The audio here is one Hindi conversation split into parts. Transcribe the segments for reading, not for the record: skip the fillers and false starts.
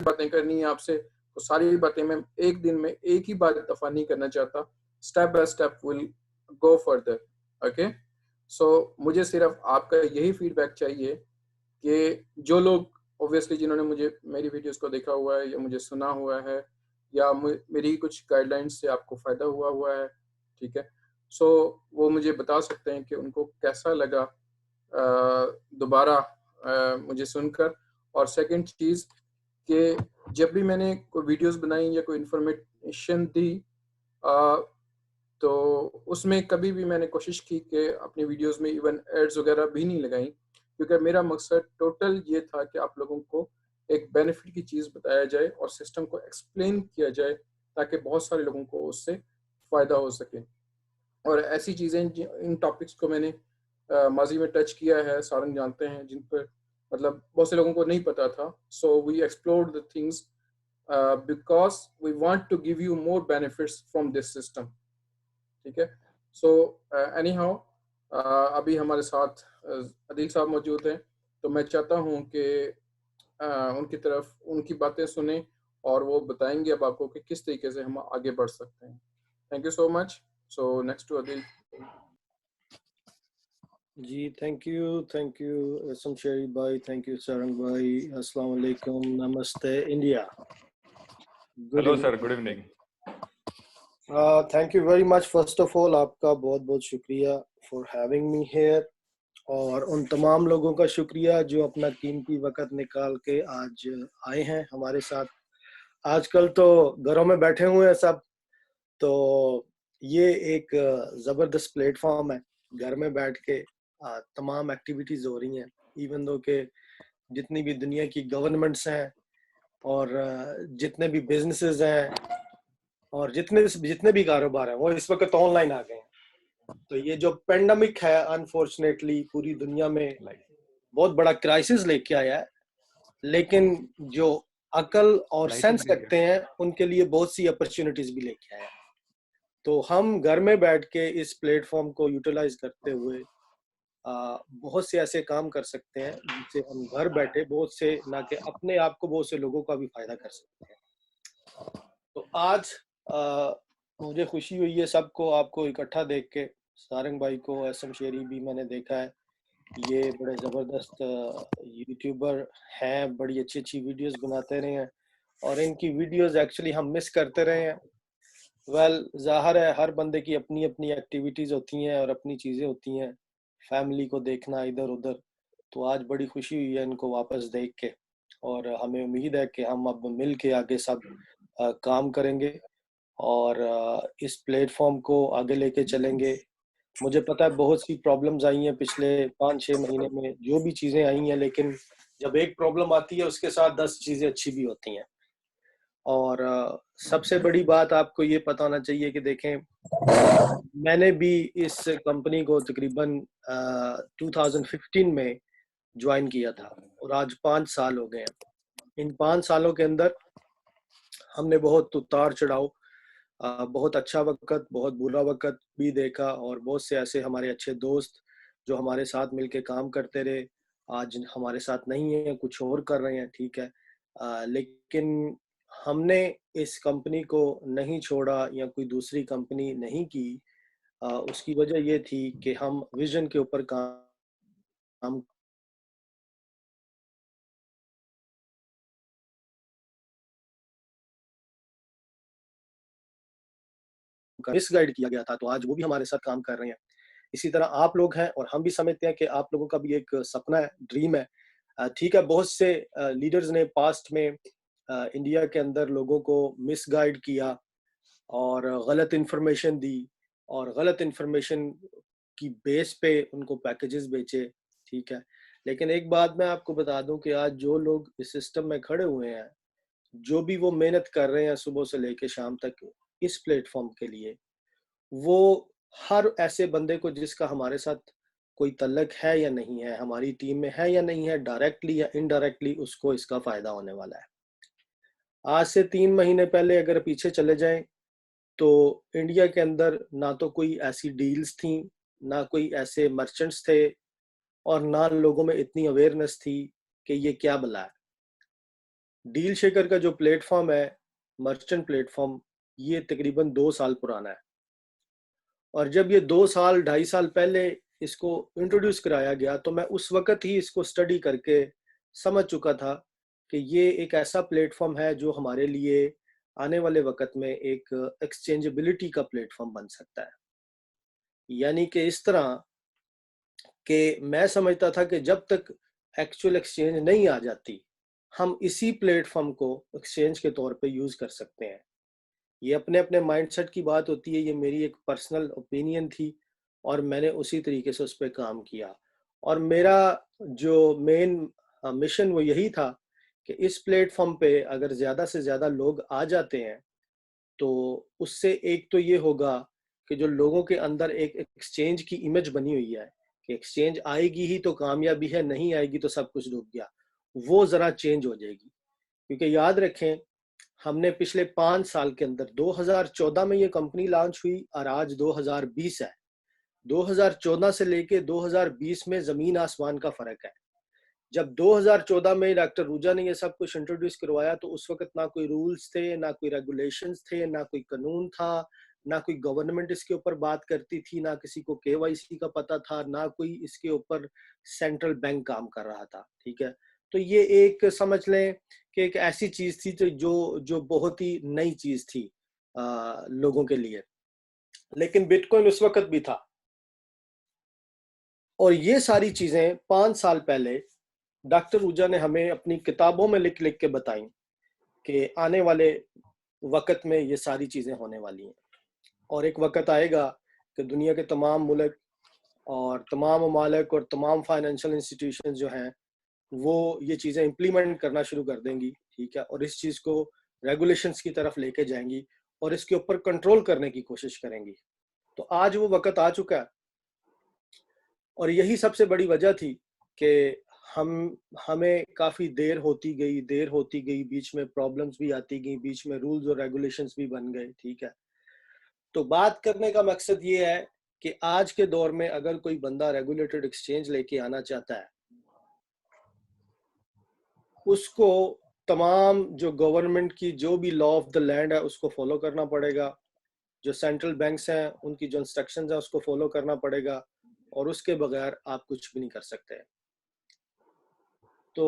बातें करनी है आपसे तो सारी बातें मैं एक दिन में एक ही बार दफा नहीं करना चाहता, step by step will go further. Okay, so मुझे सिर्फ आपका यही फीडबैक चाहिए कि जो लोग ऑब्वियसली जिन्होंने मुझे मेरी वीडियोस को देखा हुआ है या मुझे सुना हुआ है या मेरी कुछ गाइडलाइंस से आपको फ़ायदा हुआ हुआ है, ठीक है, सो वो मुझे बता सकते हैं कि उनको कैसा लगा दोबारा मुझे सुनकर। और सेकंड चीज़ कि जब भी मैंने कोई वीडियोस बनाई या कोई इन्फॉर्मेशन दी अ, तो उसमें कभी भी मैंने कोशिश की कि अपनी वीडियोस में इवन एड्स वगैरह भी नहीं लगाई, क्योंकि मेरा मकसद टोटल ये था कि आप लोगों को एक बेनिफिट की चीज़ बताया जाए और सिस्टम को एक्सप्लेन किया जाए ताकि बहुत सारे लोगों को उससे फ़ायदा हो सके। और ऐसी चीज़ें इन टॉपिक्स को मैंने माजी में टच किया है, सारंग जानते हैं, जिन पर मतलब बहुत से लोगों को नहीं पता था। So we explored the things because we want to give you more benefits from this system, ठीक है। सो एनी हाउ अभी हमारे साथ अदील साहब मौजूद हैं, तो मैं चाहता हूँ कि उनकी तरफ उनकी बातें सुने और वो बताएंगे अब आपको कि किस तरीके से हम आगे बढ़ सकते हैं। Thank you so much. So next to Adeel. जी थैंक यू शमशेरी भाई, थैंक यू सारंग भाई। अस्सलाम वालेकुम, नमस्ते India. Hello sir, good evening. Thank you very much. First of all आपका बहुत बहुत शुक्रिया फॉर हैविंग मी हेयर, और उन तमाम लोगों का शुक्रिया जो अपना कीमती वक्त निकाल के आज आए हैं हमारे साथ। आजकल तो घरों में बैठे हुए हैं सब, तो ये एक ज़बरदस्त प्लेटफॉर्म है। घर में बैठ के तमाम एक्टिविटीज़ हो रही हैं, इवन दो के जितनी भी दुनिया की गवर्नमेंट्स हैं और जितने भी बिजनेसेस हैं और जितने भी कारोबार हैं वो इस वक्त ऑनलाइन आ गए हैं। तो ये जो पेंडेमिक है अनफॉर्चुनेटली पूरी दुनिया में बहुत बड़ा क्राइसिस लेके आया है, लेकिन जो अकल और सेंस रखते हैं उनके लिए बहुत सी अपॉर्चुनिटीज भी लेके आया है। तो हम घर में बैठ के इस प्लेटफॉर्म को यूटिलाइज करते हुए बहुत से ऐसे काम कर सकते हैं जिससे हम घर बैठे बहुत से, ना कि अपने आप को, बहुत से लोगों का भी फायदा कर सकते हैं। तो आज मुझे खुशी हुई है सबको आपको इकट्ठा देख के। सारंग भाई को, एसएम शेरी भी मैंने देखा है, ये बड़े ज़बरदस्त यूट्यूबर हैं, बड़ी अच्छी अच्छी वीडियोस बनाते रहे हैं और इनकी वीडियोस एक्चुअली हम मिस करते रहे हैं। वेल ज़ाहिर है हर बंदे की अपनी अपनी एक्टिविटीज़ होती हैं और अपनी चीज़ें होती हैं, फैमिली को देखना इधर उधर। तो आज बड़ी खुशी हुई है इनको वापस देख के, और हमें उम्मीद है कि हम अब मिल के आगे सब काम करेंगे और इस प्लेटफॉर्म को आगे लेके चलेंगे। मुझे पता है बहुत सी प्रॉब्लम्स आई हैं पिछले 5-6 महीने में, जो भी चीज़ें आई हैं, लेकिन जब एक प्रॉब्लम आती है उसके साथ 10 चीज़ें अच्छी भी होती हैं। और सबसे बड़ी बात आपको ये पता होना चाहिए कि देखें, मैंने भी इस कंपनी को तकरीबन 2015 में ज्वाइन किया था और आज 5 साल हो गए हैं। इन 5 सालों के अंदर हमने बहुत उतार चढ़ाव, बहुत अच्छा वक्त, बहुत बुरा वक्त भी देखा, और बहुत से ऐसे हमारे अच्छे दोस्त जो हमारे साथ मिलके काम करते रहे आज हमारे साथ नहीं है, कुछ और कर रहे हैं, ठीक है। लेकिन हमने इस कंपनी को नहीं छोड़ा या कोई दूसरी कंपनी नहीं की। उसकी वजह ये थी कि हम विजन के ऊपर काम मिसगाइड किया गया था, तो आज वो भी हमारे साथ काम कर रहे हैं। इसी तरह आप लोग हैं और हम भी समझते हैं कि आप लोगों का भी एक सपना है, ड्रीम है। ठीक है, बहुत से लीडर्स ने पास्ट में इंडिया के अंदर लोगों को मिसगाइड किया और गलत इंफॉर्मेशन दी और गलत इंफॉर्मेशन की बेस पे उनको पैकेजेस बेचे, ठीक है। लेकिन एक बात मैं आपको बता दूं कि आज जो लोग इस सिस्टम में खड़े हुए हैं, जो भी वो मेहनत कर रहे हैं सुबह से लेके शाम तक इस प्लेटफॉर्म के लिए, वो हर ऐसे बंदे को जिसका हमारे साथ कोई तल्लक है या नहीं है, हमारी टीम में है या नहीं है, डायरेक्टली या इनडायरेक्टली उसको इसका फायदा होने वाला है। आज से 3 महीने पहले अगर पीछे चले जाएं तो इंडिया के अंदर ना तो कोई ऐसी डील्स थी, ना कोई ऐसे मर्चेंट्स थे, और ना लोगों में इतनी अवेयरनेस थी कि ये क्या बला है। डील शेकर का जो प्लेटफॉर्म है, मर्चेंट प्लेटफॉर्म, ये तकरीबन 2 साल पुराना है। और जब ये 2 साल 2.5 साल पहले इसको इंट्रोड्यूस कराया गया, तो मैं उस वक्त ही इसको स्टडी करके समझ चुका था कि ये एक ऐसा प्लेटफॉर्म है जो हमारे लिए आने वाले वक्त में एक एक्सचेंजेबिलिटी का प्लेटफॉर्म बन सकता है। यानी कि इस तरह कि मैं समझता था कि जब तक एक्चुअल एक्सचेंज नहीं आ जाती, हम इसी प्लेटफॉर्म को एक्सचेंज के तौर पे यूज कर सकते हैं। ये अपने अपने माइंडसेट की बात होती है, ये मेरी एक पर्सनल ओपिनियन थी और मैंने उसी तरीके से उस पर काम किया। और मेरा जो मेन मिशन वो यही था कि इस प्लेटफॉर्म पे अगर ज़्यादा से ज़्यादा लोग आ जाते हैं, तो उससे एक तो ये होगा कि जो लोगों के अंदर एक एक्सचेंज की इमेज बनी हुई है कि एक्सचेंज आएगी ही तो कामयाबी है, नहीं आएगी तो सब कुछ डूब गया, वो ज़रा चेंज हो जाएगी। क्योंकि याद रखें, हमने पिछले 5 साल के अंदर 2014 में ये कंपनी लॉन्च हुई और आज 2020 है। 2014 से लेके 2020 में जमीन आसमान का फर्क है। जब 2014 में डॉक्टर रूजा ने ये सब कुछ इंट्रोड्यूस करवाया, तो उस वक्त ना कोई रूल्स थे, ना कोई रेगुलेशंस थे, ना कोई कानून था, ना कोई गवर्नमेंट इसके ऊपर बात करती थी, ना किसी को केवाईसी का पता था, ना कोई इसके ऊपर सेंट्रल बैंक काम कर रहा था। ठीक है, तो ये एक समझ लें कि एक ऐसी चीज थी जो जो बहुत ही नई चीज थी लोगों के लिए। लेकिन बिटकॉइन उस वक्त भी था। और ये सारी चीजें 5 साल पहले डॉक्टर ऊजा ने हमें अपनी किताबों में लिख लिख के बताई कि आने वाले वक्त में ये सारी चीजें होने वाली हैं। और एक वक्त आएगा कि दुनिया के तमाम मुल्क और तमाम ममालिक और तमाम फाइनेंशियल इंस्टीट्यूशन जो हैं, वो ये चीजें इम्प्लीमेंट करना शुरू कर देंगी। ठीक है, और इस चीज को रेगुलेशंस की तरफ लेके जाएंगी और इसके ऊपर कंट्रोल करने की कोशिश करेंगी। तो आज वो वक्त आ चुका है और यही सबसे बड़ी वजह थी कि हमें काफी देर होती गई, बीच में प्रॉब्लम्स भी आती गई, बीच में रूल्स और रेगुलेशंस भी बन गए। ठीक है, तो बात करने का मकसद ये है कि आज के दौर में अगर कोई बंदा रेगुलेटेड एक्सचेंज लेके आना चाहता है, उसको तमाम जो गवर्नमेंट की जो भी लॉ ऑफ द लैंड है उसको फॉलो करना पड़ेगा, जो सेंट्रल बैंक्स हैं उनकी जो इंस्ट्रक्शंस है उसको फॉलो करना पड़ेगा, और उसके बगैर आप कुछ भी नहीं कर सकते। तो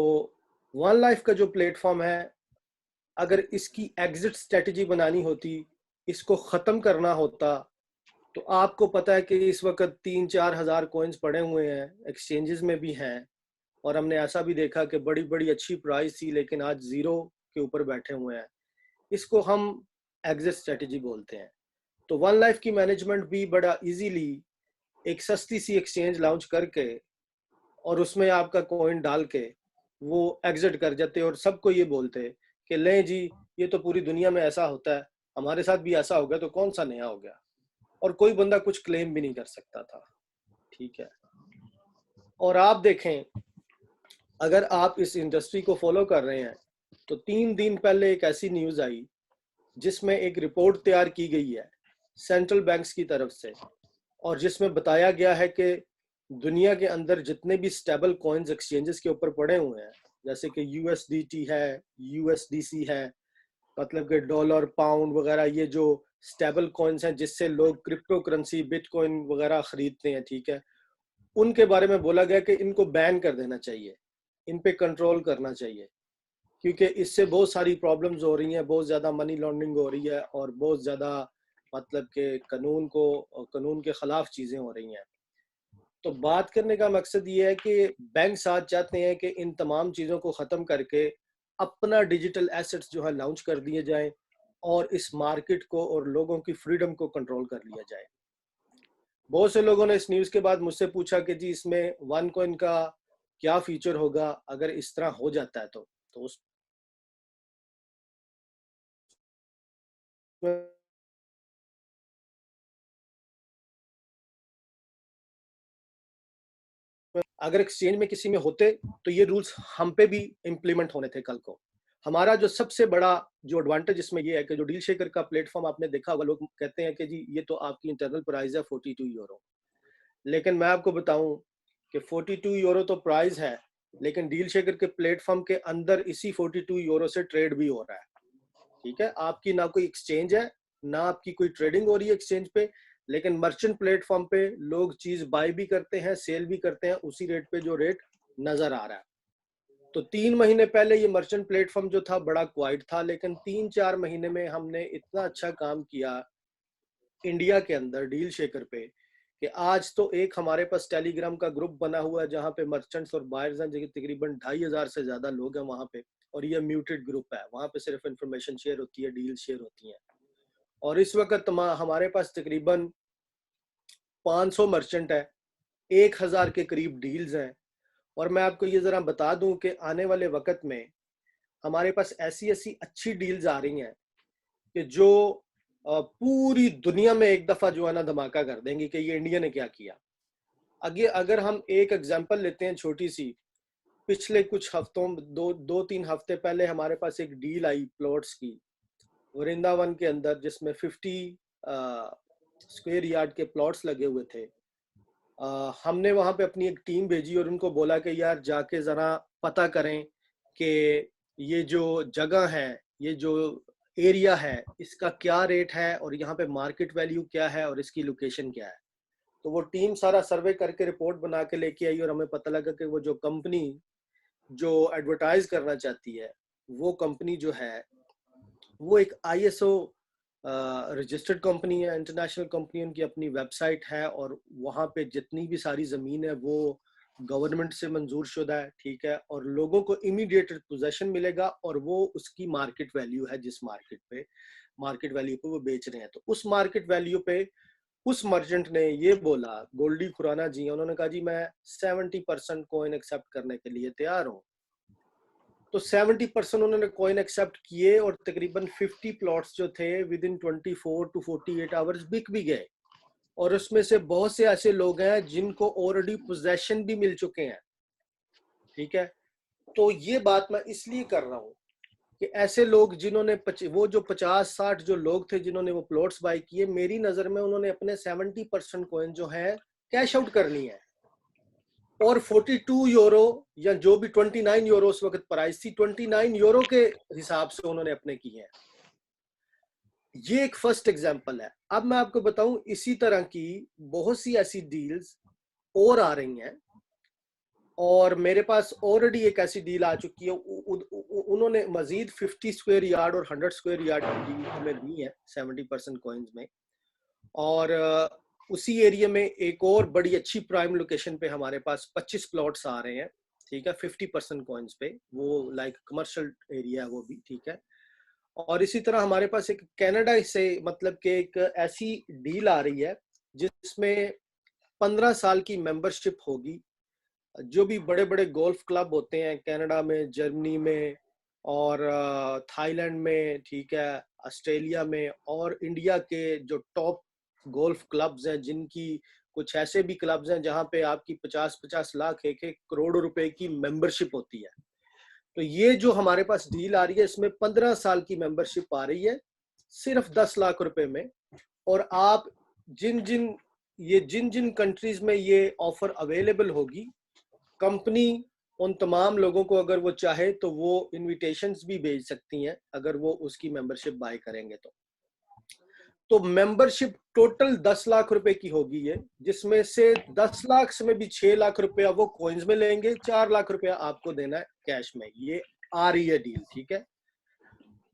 वन लाइफ का जो प्लेटफॉर्म है, अगर इसकी एग्जिट स्ट्रेटजी बनानी होती, इसको ख़त्म करना होता, तो आपको पता है कि इस वक्त 3-4 हज़ार कॉइन्स पड़े हुए हैं, एक्सचेंजेस में भी हैं, और हमने ऐसा भी देखा कि बड़ी बड़ी अच्छी प्राइस थी लेकिन आज ज़ीरो के ऊपर बैठे हुए हैं। इसको हम एग्जिट स्ट्रेटजी बोलते हैं। तो वन लाइफ की मैनेजमेंट भी बड़ा इजीली एक सस्ती सी एक्सचेंज लॉन्च करके और उसमें आपका कॉइन डाल के वो एग्जिट कर जाते और सबको ये बोलते कि ले जी, ये तो पूरी दुनिया में ऐसा होता है, हमारे साथ भी ऐसा हो गया, तो कौन सा नया हो गया। और कोई बंदा कुछ क्लेम भी नहीं कर सकता था। ठीक है, और आप देखें, अगर आप इस इंडस्ट्री को फॉलो कर रहे हैं, तो 3 दिन पहले एक ऐसी न्यूज आई जिसमें एक रिपोर्ट तैयार की गई है सेंट्रल बैंक्स की तरफ से, और जिसमें बताया गया है कि दुनिया के अंदर जितने भी स्टेबल कॉइन्स एक्सचेंजेस के ऊपर पड़े हुए हैं, जैसे कि यूएसडीटी है, यूएसडीसी है, मतलब कि डॉलर, पाउंड वगैरह, ये जो स्टेबल कॉइन्स हैं जिससे लोग क्रिप्टो करेंसी, बिटकॉइन वगैरह खरीदते हैं, ठीक है, उनके बारे में बोला गया कि इनको बैन कर देना चाहिए, इन पे कंट्रोल करना चाहिए, क्योंकि इससे बहुत सारी प्रॉब्लम्स हो रही हैं, बहुत ज़्यादा मनी लॉन्ड्रिंग हो रही है और बहुत ज़्यादा मतलब कि कानून के खिलाफ चीज़ें हो रही हैं। तो बात करने का मकसद ये है कि बैंक आज चाहते हैं कि इन तमाम चीज़ों को ख़त्म करके अपना डिजिटल एसेट्स जो है लॉन्च कर दिए जाएं और इस मार्केट को और लोगों की फ्रीडम को कंट्रोल कर लिया जाए। बहुत से लोगों ने इस न्यूज़ के बाद मुझसे पूछा कि जी, इसमें वन कॉइन का क्या फीचर होगा अगर इस तरह हो जाता है, तो उस अगर एक्सचेंज में किसी में होते तो ये रूल्स हम पे भी इम्प्लीमेंट होने थे कल को। हमारा जो सबसे बड़ा जो एडवांटेज इसमें ये है कि जो डील शेकर का प्लेटफॉर्म आपने देखा होगा, लोग कहते हैं कि जी ये तो आपकी इंटरनल प्राइस है 42 यूरो, लेकिन मैं आपको बताऊं कि 42 यूरो तो प्राइस है, लेकिन डील शेकर के प्लेटफॉर्म के अंदर इसी 42 यूरो से ट्रेड भी हो रहा है। ठीक है, आपकी ना कोई एक्सचेंज है, ना आपकी कोई ट्रेडिंग हो रही है एक्सचेंज पे, लेकिन मर्चेंट प्लेटफॉर्म पे लोग चीज बाय भी करते हैं, सेल भी करते हैं उसी रेट पे जो रेट नजर आ रहा है। तो 3 महीने पहले ये मर्चेंट प्लेटफॉर्म जो था बड़ा क्वाइट था, लेकिन 3-4 महीने में हमने इतना अच्छा काम किया इंडिया के अंदर डील शेकर पे कि आज तो एक हमारे पास टेलीग्राम का ग्रुप बना हुआ है जहाँ पे मर्चेंट्स और बायर्स हैं, तकरीबन 2500 से ज्यादा लोग हैं वहाँ पे, और ये म्यूटेड ग्रुप है, वहाँ पे सिर्फ इंफॉर्मेशन शेयर होती है, डील शेयर होती हैं। और इस वक्त हमारे पास तकरीबन 500 मर्चेंट है, 1000 के करीब डील्स हैं। और मैं आपको ये जरा बता दूं कि आने वाले वक्त में हमारे पास ऐसी ऐसी अच्छी डील्स आ रही हैं कि जो पूरी दुनिया में एक दफा जो है ना धमाका कर देंगी कि ये इंडिया ने क्या किया। आगे अगर हम एक एग्जांपल लेते हैं छोटी सी, पिछले कुछ हफ्तों 2-3 हफ्ते पहले हमारे पास एक डील आई प्लॉट्स की वृंदावन के अंदर, जिसमें 50 स्क्वायर यार्ड के प्लॉट्स लगे हुए थे। हमने वहां पे अपनी एक टीम भेजी और उनको बोला कि यार जाके जरा पता करें कि ये जो जगह है, ये जो एरिया है, इसका क्या रेट है और यहाँ पे मार्केट वैल्यू क्या है और इसकी लोकेशन क्या है। तो वो टीम सारा सर्वे करके रिपोर्ट बना के लेके आई और हमें पता लगा कि वो जो कंपनी जो एडवर्टाइज करना चाहती है, वो कंपनी जो है वो एक ISO रजिस्टर्ड कंपनी है, इंटरनेशनल कंपनी, उनकी अपनी वेबसाइट है और वहाँ पे जितनी भी सारी ज़मीन है वो गवर्नमेंट से मंजूर शुदा है। ठीक है, और लोगों को इमीडिएट पोजेशन मिलेगा और वो उसकी मार्केट वैल्यू है, जिस मार्केट वैल्यू पे वो बेच रहे हैं। तो उस मार्केट वैल्यू पे उस मर्चेंट ने ये बोला, गोल्डी खुराना जी, उन्होंने कहा जी मैं 70% कॉइन एक्सेप्ट करने के लिए तैयार हूँ। तो 70% उन्होंने कॉइन एक्सेप्ट किए और तकरीबन 50 प्लॉट्स जो थे विद इन 24 to 48 आवर्स बिक भी गए। और उसमें से बहुत से ऐसे लोग हैं जिनको ऑलरेडी पोजेशन भी मिल चुके हैं। ठीक है, तो ये बात मैं इसलिए कर रहा हूँ कि ऐसे लोग जिन्होंने वो जो 50-60 जो लोग थे जिन्होंने वो प्लॉट्स बाय किए, मेरी नजर में उन्होंने अपने 70% कॉइन जो है कैश आउट करनी है। और 42 यूरो या जो भी 29 यूरो उस वक्त प्राइस थी, 29 यूरो के हिसाब से उन्होंने अपने किए हैं। ये एक फर्स्ट एग्जांपल है। अब मैं आपको बताऊं, इसी तरह की बहुत सी ऐसी डील्स और आ रही हैं और मेरे पास ऑलरेडी एक ऐसी डील आ चुकी है। उन्होंने मजीद 50 स्क्वायर यार्ड और 100 स्क्वायर यार्ड की डील हमें दी है 70% कॉइन्स में। और उसी एरिया में एक और बड़ी अच्छी प्राइम लोकेशन पे हमारे पास 25 प्लॉट्स आ रहे हैं। ठीक है, 50% कॉइन्स पे, वो लाइक कमर्शियल एरिया है वो भी। ठीक है, और इसी तरह हमारे पास एक कनाडा से मतलब कि एक ऐसी डील आ रही है जिसमें 15 साल की मेंबरशिप होगी। जो भी बड़े बड़े गोल्फ क्लब होते हैं कनाडा में, जर्मनी में और थाईलैंड में, ठीक है, ऑस्ट्रेलिया में और इंडिया के जो टॉप गोल्फ क्लब्स हैं, जिनकी कुछ ऐसे भी क्लब्स हैं जहां पे आपकी 50-50 लाख, 1-1 करोड़ रुपए की मेंबरशिप होती है। तो ये जो हमारे पास डील आ रही है, इसमें 15 साल की मेंबरशिप आ रही है सिर्फ 10 लाख रुपए में। और आप जिन जिन कंट्रीज में ये ऑफर अवेलेबल होगी, कंपनी उन तमाम लोगों को अगर वो चाहे तो वो इनविटेशंस भी भेज सकती हैं अगर वो उसकी मेंबरशिप बाय करेंगे। तो मेंबरशिप टोटल 10 लाख रुपए की होगी ये, जिसमें से 10 लाख में भी 6 लाख रुपया वो कॉइन्स में लेंगे, 4 लाख रुपया आपको देना है कैश में। ये आ रही है डील। ठीक है,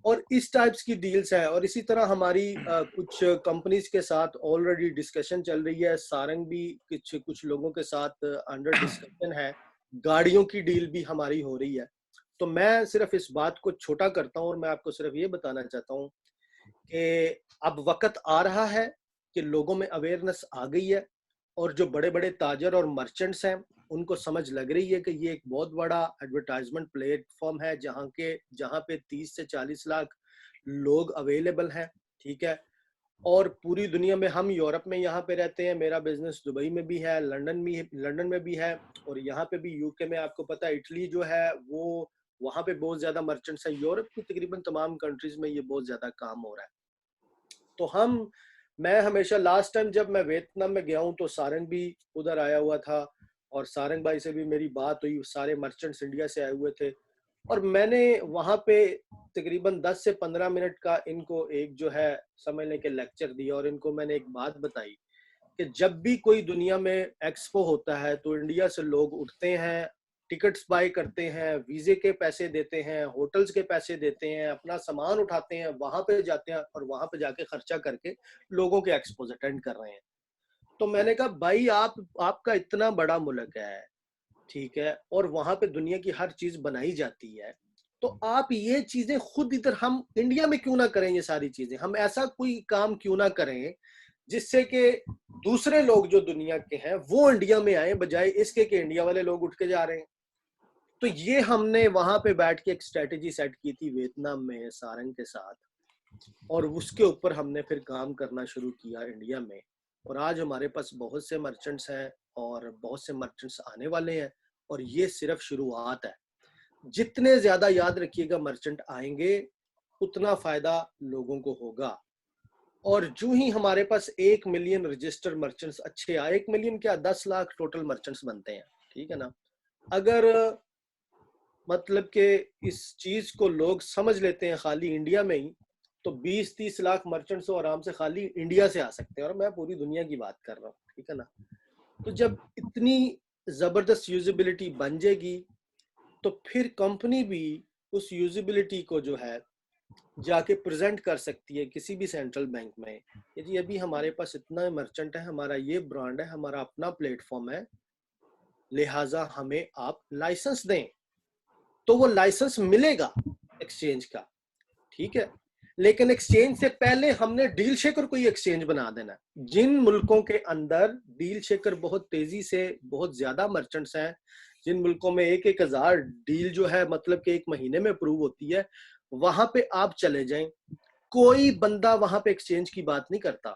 और इस टाइप्स की डील्स है। और इसी तरह हमारी कुछ कंपनीज के साथ ऑलरेडी डिस्कशन चल रही है। सारंग भी कुछ लोगों के साथ अंडर डिस्कशन है। गाड़ियों की डील भी हमारी हो रही है। तो मैं सिर्फ इस बात को छोटा करता हूँ और मैं आपको सिर्फ ये बताना चाहता हूँ कि अब वक्त आ रहा है कि लोगों में अवेयरनेस आ गई है और जो बड़े बड़े ताजर और मर्चेंट्स हैं उनको समझ लग रही है कि ये एक बहुत बड़ा एडवर्टाइजमेंट प्लेटफॉर्म है जहाँ पे 30 से 40 लाख लोग अवेलेबल हैं। ठीक है, और पूरी दुनिया में, हम यूरोप में यहाँ पे रहते हैं, मेरा बिजनेस दुबई में भी है, लंदन में भी है और यहाँ पे भी यूके में, आपको पता है इटली जो है वो, वहाँ पे बहुत ज्यादा मर्चेंट्स है। यूरोप की तकरीबन तमाम कंट्रीज में ये बहुत ज्यादा काम हो रहा है। तो मैं हमेशा लास्ट टाइम जब मैं वियतनाम में गया हूँ तो सारंग भी उधर आया हुआ था और सारंग भाई से भी मेरी बात हुई, सारे मर्चेंट्स इंडिया से आए हुए थे और मैंने वहां पे तकरीबन 10 से 15 मिनट का इनको एक जो है समझ लें कि लेक्चर दिया और इनको मैंने एक बात बताई कि जब भी कोई दुनिया में एक्सपो होता है तो इंडिया से लोग उठते हैं, टिकट्स बाय करते हैं, वीजे के पैसे देते हैं, होटल्स के पैसे देते हैं, अपना सामान उठाते हैं, वहां पे जाते हैं और वहां पे जाके खर्चा करके लोगों के एक्सपोज अटेंड कर रहे हैं। तो मैंने कहा भाई आपका इतना बड़ा मुल्क है, ठीक है, और वहां पे दुनिया की हर चीज बनाई जाती है, तो आप ये चीजें खुद इधर हम इंडिया में क्यों ना करें? ये सारी चीजें हम ऐसा कोई काम क्यों ना करें जिससे कि दूसरे लोग जो दुनिया के हैं वो इंडिया में आए, बजाय इसके कि इंडिया वाले लोग उठ के जा रहे हैं। तो ये हमने वहां पे बैठ के एक स्ट्रेटेजी सेट की थी वियतनाम में सारंग के साथ, और उसके ऊपर हमने फिर काम करना शुरू किया इंडिया में। और आज हमारे पास बहुत से मर्चेंट्स हैं और बहुत से मर्चेंट्स आने वाले हैं, और ये सिर्फ शुरुआत है। जितने ज्यादा याद रखिएगा मर्चेंट आएंगे उतना फायदा लोगों को होगा। और जो ही हमारे पास 1 मिलियन रजिस्टर्ड मर्चेंट्स अच्छे आए, 1 मिलियन क्या 10 लाख टोटल मर्चेंट्स बनते हैं, ठीक है ना। अगर मतलब कि इस चीज को लोग समझ लेते हैं खाली इंडिया में ही, तो 20-30 लाख मर्चेंट्स तो आराम से खाली इंडिया से आ सकते हैं, और मैं पूरी दुनिया की बात कर रहा हूँ, ठीक है ना। तो जब इतनी जबरदस्त यूजिबिलिटी बन जाएगी तो फिर कंपनी भी उस यूजिबिलिटी को जो है जाके प्रेजेंट कर सकती है किसी भी सेंट्रल बैंक में, यदि अभी हमारे पास इतना मर्चेंट है, हमारा ये ब्रांड है, हमारा अपना प्लेटफॉर्म है, लिहाजा हमें आप लाइसेंस दें। तो वो लाइसेंस मिलेगा एक्सचेंज का, ठीक है, लेकिन एक्सचेंज से पहले हमने डील शेकर को ही एक्सचेंज बना देना। जिन मुल्कों के अंदर डील शेकर बहुत तेजी से बहुत ज्यादा मर्चेंट्स हैं, जिन मुल्कों में 1-1 हजार डील जो है मतलब कि 1 महीने में अप्रूव होती है, वहां पे आप चले जाएं, कोई बंदा वहां पे एक्सचेंज की बात नहीं करता।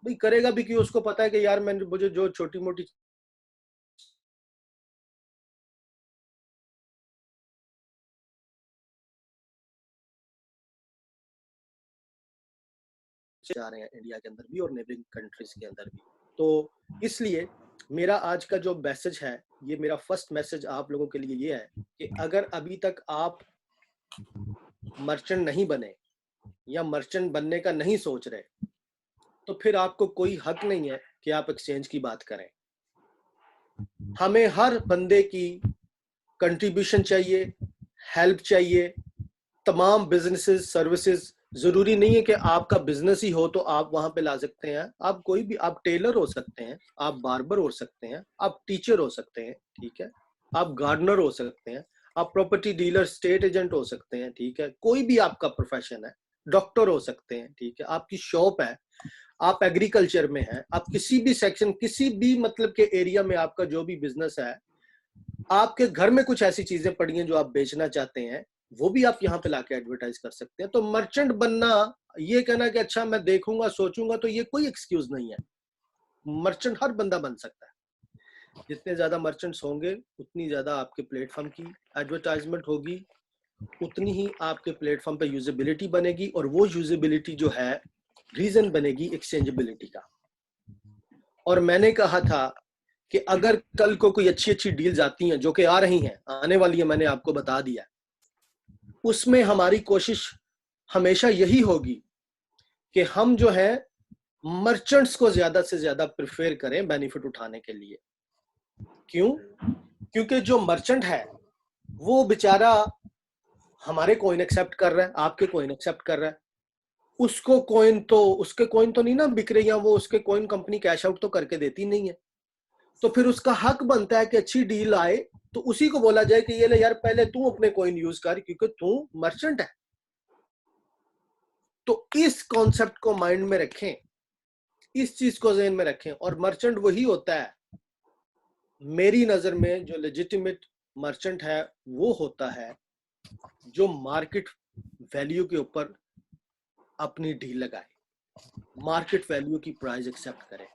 भाई करेगा भी क्यों? उसको पता है कि यार मैंने मुझे जो छोटी मोटी जा रहे हैं इंडिया के अंदर भी और नेबरिंग कंट्रीज के अंदर भी। तो इसलिए मेरा आज का जो मैसेज है, ये मेरा फर्स्ट मैसेज आप लोगों के लिए ये है कि अगर अभी तक आप मर्चेंट नहीं बने या मर्चेंट बनने का नहीं सोच रहे, तो फिर आपको कोई हक नहीं है कि आप एक्सचेंज की बात करें। हमें हर बंदे की कंट्रीब्यूशन चाहिए, हेल्प चाहिए। तमाम बिजनेसेस सर्विसेज, जरूरी नहीं है कि आपका बिजनेस ही हो तो आप वहां पे ला सकते हैं। आप कोई भी, आप टेलर हो सकते हैं, आप बार्बर हो सकते हैं, आप टीचर हो सकते हैं, ठीक है, आप गार्डनर हो सकते हैं, आप प्रॉपर्टी डीलर स्टेट एजेंट हो सकते हैं, ठीक है, कोई भी आपका प्रोफेशन है, डॉक्टर हो सकते हैं, ठीक है, आपकी शॉप है, आप एग्रीकल्चर में हैं, आप किसी भी सेक्शन, किसी भी मतलब के एरिया में आपका जो भी बिजनेस है, आपके घर में कुछ ऐसी चीजें पड़ी हैं जो आप बेचना चाहते हैं, वो भी आप यहाँ पे लाके एडवर्टाइज कर सकते हैं। तो मर्चेंट बनना, ये कहना कि अच्छा मैं देखूंगा सोचूंगा, तो ये कोई एक्सक्यूज नहीं है। मर्चेंट हर बंदा बन सकता है। जितने ज्यादा मर्चेंट्स होंगे उतनी ज्यादा आपके प्लेटफॉर्म की एडवर्टाइजमेंट होगी, उतनी ही आपके प्लेटफॉर्म पे यूजेबिलिटी बनेगी, और वो यूजेबिलिटी जो है रीजन बनेगी एक्सचेंजेबिलिटी का। और मैंने कहा था कि अगर कल को कोई अच्छी अच्छी डील्स आती हैं, जो कि आ रही हैं, आने वाली है, मैंने आपको बता दिया, उसमें हमारी कोशिश हमेशा यही होगी कि हम जो है मर्चेंट्स को ज्यादा से ज्यादा प्रेफर करें बेनिफिट उठाने के लिए। क्यों? क्योंकि जो मर्चेंट है वो बेचारा हमारे कॉइन एक्सेप्ट कर रहा है, आपके कॉइन एक्सेप्ट कर रहा है, उसको कॉइन तो, उसके कॉइन तो नहीं ना बिक रही है, वो उसके कॉइन कंपनी कैश आउट तो करके देती नहीं है। तो फिर उसका हक बनता है कि अच्छी डील आए तो उसी को बोला जाए कि ये ले यार, पहले तू अपने कॉइन यूज कर क्योंकि तू मर्चेंट है। तो इस कॉन्सेप्ट को माइंड में रखें, इस चीज को ज़हन में रखें। और मर्चेंट वही होता है, मेरी नजर में जो लेजिटिमेट मर्चेंट है वो होता है जो मार्केट वैल्यू के ऊपर अपनी डील लगाए, मार्केट वैल्यू की प्राइस एक्सेप्ट करे।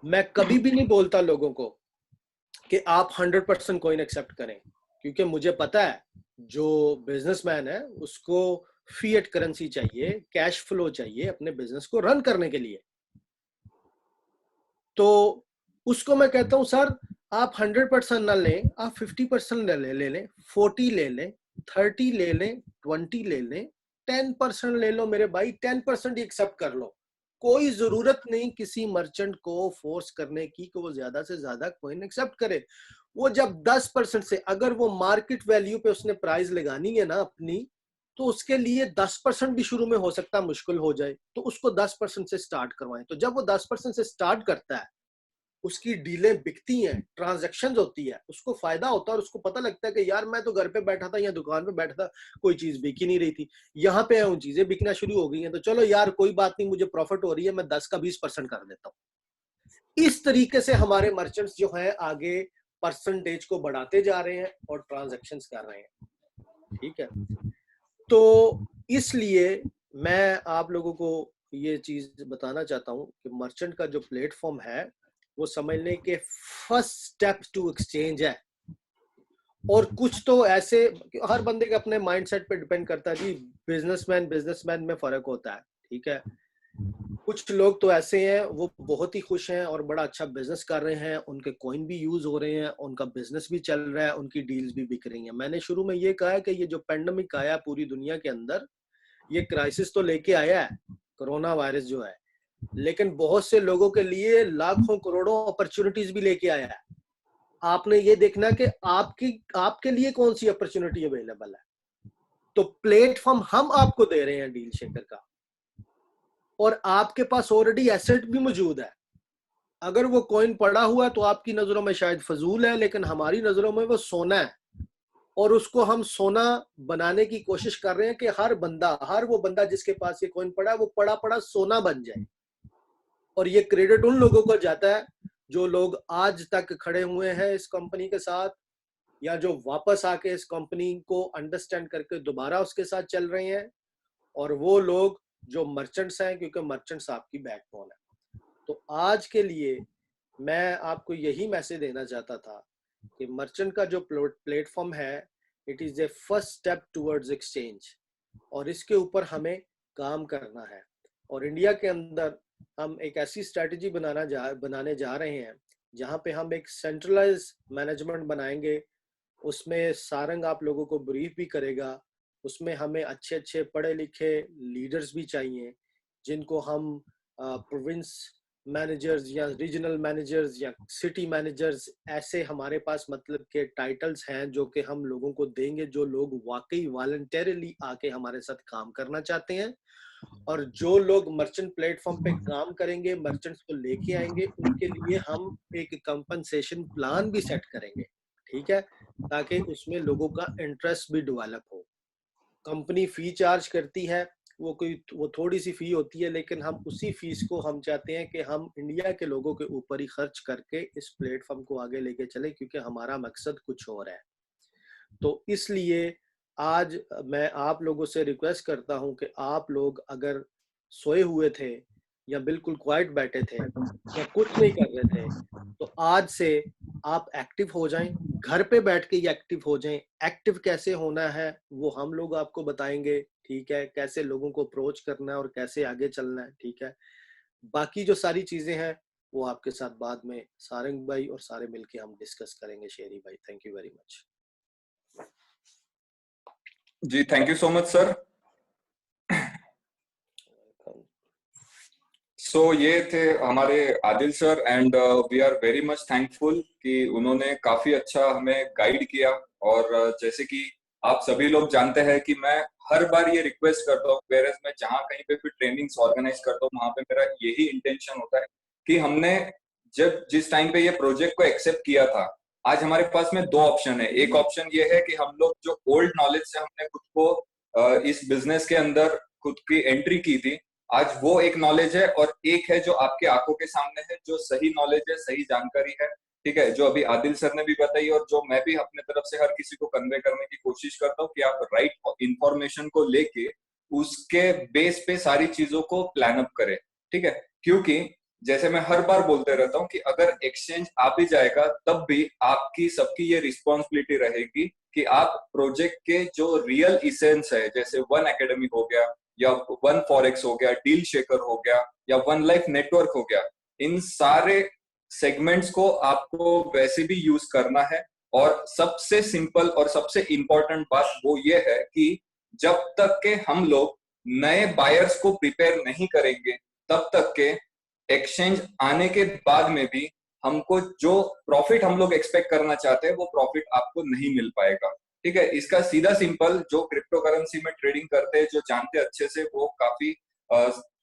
मैं कभी भी नहीं बोलता लोगों को कि आप 100% कॉइन एक्सेप्ट करें, क्योंकि मुझे पता है जो बिजनेसमैन है उसको फिएट करेंसी चाहिए, कैश फ्लो चाहिए अपने बिजनेस को रन करने के लिए। तो उसको मैं कहता हूँ सर आप 100% ना लें, आप 50% ले लें, 40 ले लें, 30 ले लें, 20 ले लें, 10% ले लो मेरे भाई, 10% एक्सेप्ट कर लो। कोई जरूरत नहीं किसी मर्चेंट को फोर्स करने की कि वो ज्यादा से ज्यादा कॉइन एक्सेप्ट करे। वो जब 10% से, अगर वो मार्केट वैल्यू पे उसने प्राइस लगानी है ना अपनी, तो उसके लिए 10% भी शुरू में हो सकता है मुश्किल हो जाए, तो उसको 10% से स्टार्ट करवाएं। तो जब वो 10% से स्टार्ट करता है, उसकी डीलें बिकती हैं, ट्रांजैक्शंस होती है, उसको फायदा होता है और उसको पता लगता है कि यार मैं तो घर पे बैठा था या दुकान पे बैठा था, कोई चीज बिक ही नहीं रही थी, यहाँ पे उन चीजें बिकना शुरू हो गई हैं, तो चलो यार कोई बात नहीं, मुझे प्रॉफिट हो रही है, मैं 10 का 20% कर देता हूँ। इस तरीके से हमारे मर्चेंट्स जो हैं आगे परसेंटेज को बढ़ाते जा रहे हैं और ट्रांजैक्शंस कर रहे हैं। ठीक है, तो इसलिए मैं आप लोगों को ये चीज बताना चाहता हूँ कि मर्चेंट का जो प्लेटफॉर्म है वो समझ लें कि फर्स्ट स्टेप टू एक्सचेंज है। और कुछ तो ऐसे, हर बंदे के अपने माइंडसेट पे डिपेंड करता है जी, बिजनेसमैन में फर्क होता है। ठीक है, कुछ लोग तो ऐसे हैं वो बहुत ही खुश हैं और बड़ा अच्छा बिजनेस कर रहे हैं, उनके कॉइन भी यूज हो रहे हैं, उनका बिजनेस भी चल रहा है, उनकी डील्स भी बिक रही हैं। मैंने शुरू में ये कहा है कि ये जो पेंडेमिक आया पूरी दुनिया के अंदर, ये क्राइसिस तो लेके आया है, कोरोना वायरस जो है, लेकिन बहुत से लोगों के लिए लाखों करोड़ों अपॉर्चुनिटीज भी लेके आया है। आपने ये देखना कि आपके लिए कौन सी अपॉर्चुनिटी अवेलेबल है। तो प्लेटफॉर्म हम आपको दे रहे हैं डील शेकर का, और आपके पास ऑलरेडी एसेट भी मौजूद है। अगर वो कॉइन पड़ा हुआ है तो आपकी नजरों में शायद फजूल है, लेकिन हमारी नजरों में वो सोना है, और उसको हम सोना बनाने की कोशिश कर रहे हैं कि हर वो बंदा जिसके पास ये कॉइन पड़ा है वो पड़ा पड़ा सोना बन जाए। और ये क्रेडिट उन लोगों को जाता है जो लोग आज तक खड़े हुए हैं इस कंपनी के साथ, या जो वापस आके इस कंपनी को अंडरस्टैंड करके दोबारा उसके साथ चल रहे हैं, और वो लोग जो मर्चेंट्स हैं, क्योंकि मर्चेंट्स आपकी बैकबोन है। तो आज के लिए मैं आपको यही मैसेज देना चाहता था कि मर्चेंट का जो प्लेटफॉर्म है, it is a first step towards exchange, और इसके ऊपर हमें काम करना है। और इंडिया के अंदर हम एक ऐसी स्ट्रैटेजी बनाने जा रहे हैं जहां पे हम एक सेंट्रलाइज मैनेजमेंट बनाएंगे। उसमें सारंग आप लोगों को ब्रीफ भी करेगा। उसमें हमें अच्छे अच्छे पढ़े लिखे लीडर्स भी चाहिए, जिनको हम प्रोविंस मैनेजर्स या रीजनल मैनेजर्स या सिटी मैनेजर्स, ऐसे हमारे पास मतलब के टाइटल्स हैं जो कि हम लोगों को देंगे, जो लोग वाकई वॉलंटरीली आके हमारे साथ काम करना चाहते हैं। और जो लोग मर्चेंट प्लेटफॉर्म पे काम करेंगे, मर्चेंट्स को लेके आएंगे, उनके लिए हम एक कंपनसेशन प्लान भी सेट करेंगे। ठीक है, ताकि उसमें लोगों का इंटरेस्ट भी डेवलप हो। कंपनी फी चार्ज करती है, वो थोड़ी सी फी होती है, लेकिन हम उसी फीस को हम चाहते हैं कि हम इंडिया के लोगों के ऊपर ही खर्च करके इस प्लेटफॉर्म को आगे लेके चले, क्योंकि हमारा मकसद कुछ और है। तो इसलिए आज मैं आप लोगों से रिक्वेस्ट करता हूं कि आप लोग अगर सोए हुए थे या बिल्कुल क्वाइट बैठे थे या कुछ नहीं कर रहे थे, तो आज से आप एक्टिव हो जाएं, घर पे बैठ के ही एक्टिव हो जाएं। एक्टिव कैसे होना है वो हम लोग आपको बताएंगे। ठीक है, कैसे लोगों को अप्रोच करना है और कैसे आगे चलना है। ठीक है, बाकी जो सारी चीजें हैं वो आपके साथ बाद में सारंग भाई और सारे मिलके हम डिस्कस करेंगे। शेरी भाई, थैंक यू वेरी मच। जी, thank you so much sir. So ये थे हमारे Adil sir, and we are very much thankful कि उन्होंने काफी अच्छा हमें गाइड किया। और जैसे कि आप सभी लोग जानते हैं कि मैं हर बार ये रिक्वेस्ट करता हूँ, वेयर एज मैं जहाँ कहीं पे भी ट्रेनिंग्स ऑर्गेनाइज करता हूँ वहां पे मेरा यही इंटेंशन होता है कि हमने जिस टाइम पे ये प्रोजेक्ट को एक्सेप्ट किया था, आज हमारे पास में दो ऑप्शन है। एक ऑप्शन ये है कि हम लोग जो ओल्ड नॉलेज से हमने खुद को इस बिजनेस के अंदर खुद की एंट्री की थी, आज वो एक नॉलेज है, और एक है जो आपके आंखों के सामने है, जो सही नॉलेज है, सही जानकारी है। ठीक है, जो अभी आदिल सर ने भी बताई और जो मैं भी अपने तरफ से हर किसी को कन्वे करने की कोशिश करता हूँ कि आप राइट इंफॉर्मेशन को लेके उसके बेस पे सारी चीजों को प्लान अप करें। ठीक है, क्योंकि जैसे मैं हर बार बोलते रहता हूँ कि अगर एक्सचेंज आ भी जाएगा तब भी आपकी सबकी ये रिस्पॉन्सिबिलिटी रहेगी कि आप प्रोजेक्ट के जो रियल इसेंस है, जैसे वन एकेडमी हो गया या वन फॉरेक्स हो गया, डील शेकर हो गया या वन लाइफ नेटवर्क हो गया, इन सारे सेगमेंट्स को आपको वैसे भी यूज करना है। और सबसे सिंपल और सबसे इंपॉर्टेंट बात वो ये है कि जब तक के हम लोग नए बायर्स को प्रिपेयर नहीं करेंगे, तब तक के एक्सचेंज आने के बाद में भी हमको जो प्रॉफिट हम लोग एक्सपेक्ट करना चाहते हैं वो प्रॉफिट आपको नहीं मिल पाएगा। ठीक है, इसका सीधा सिंपल जो क्रिप्टो करेंसी में ट्रेडिंग करते हैं, जो जानते हैं अच्छे से, वो काफी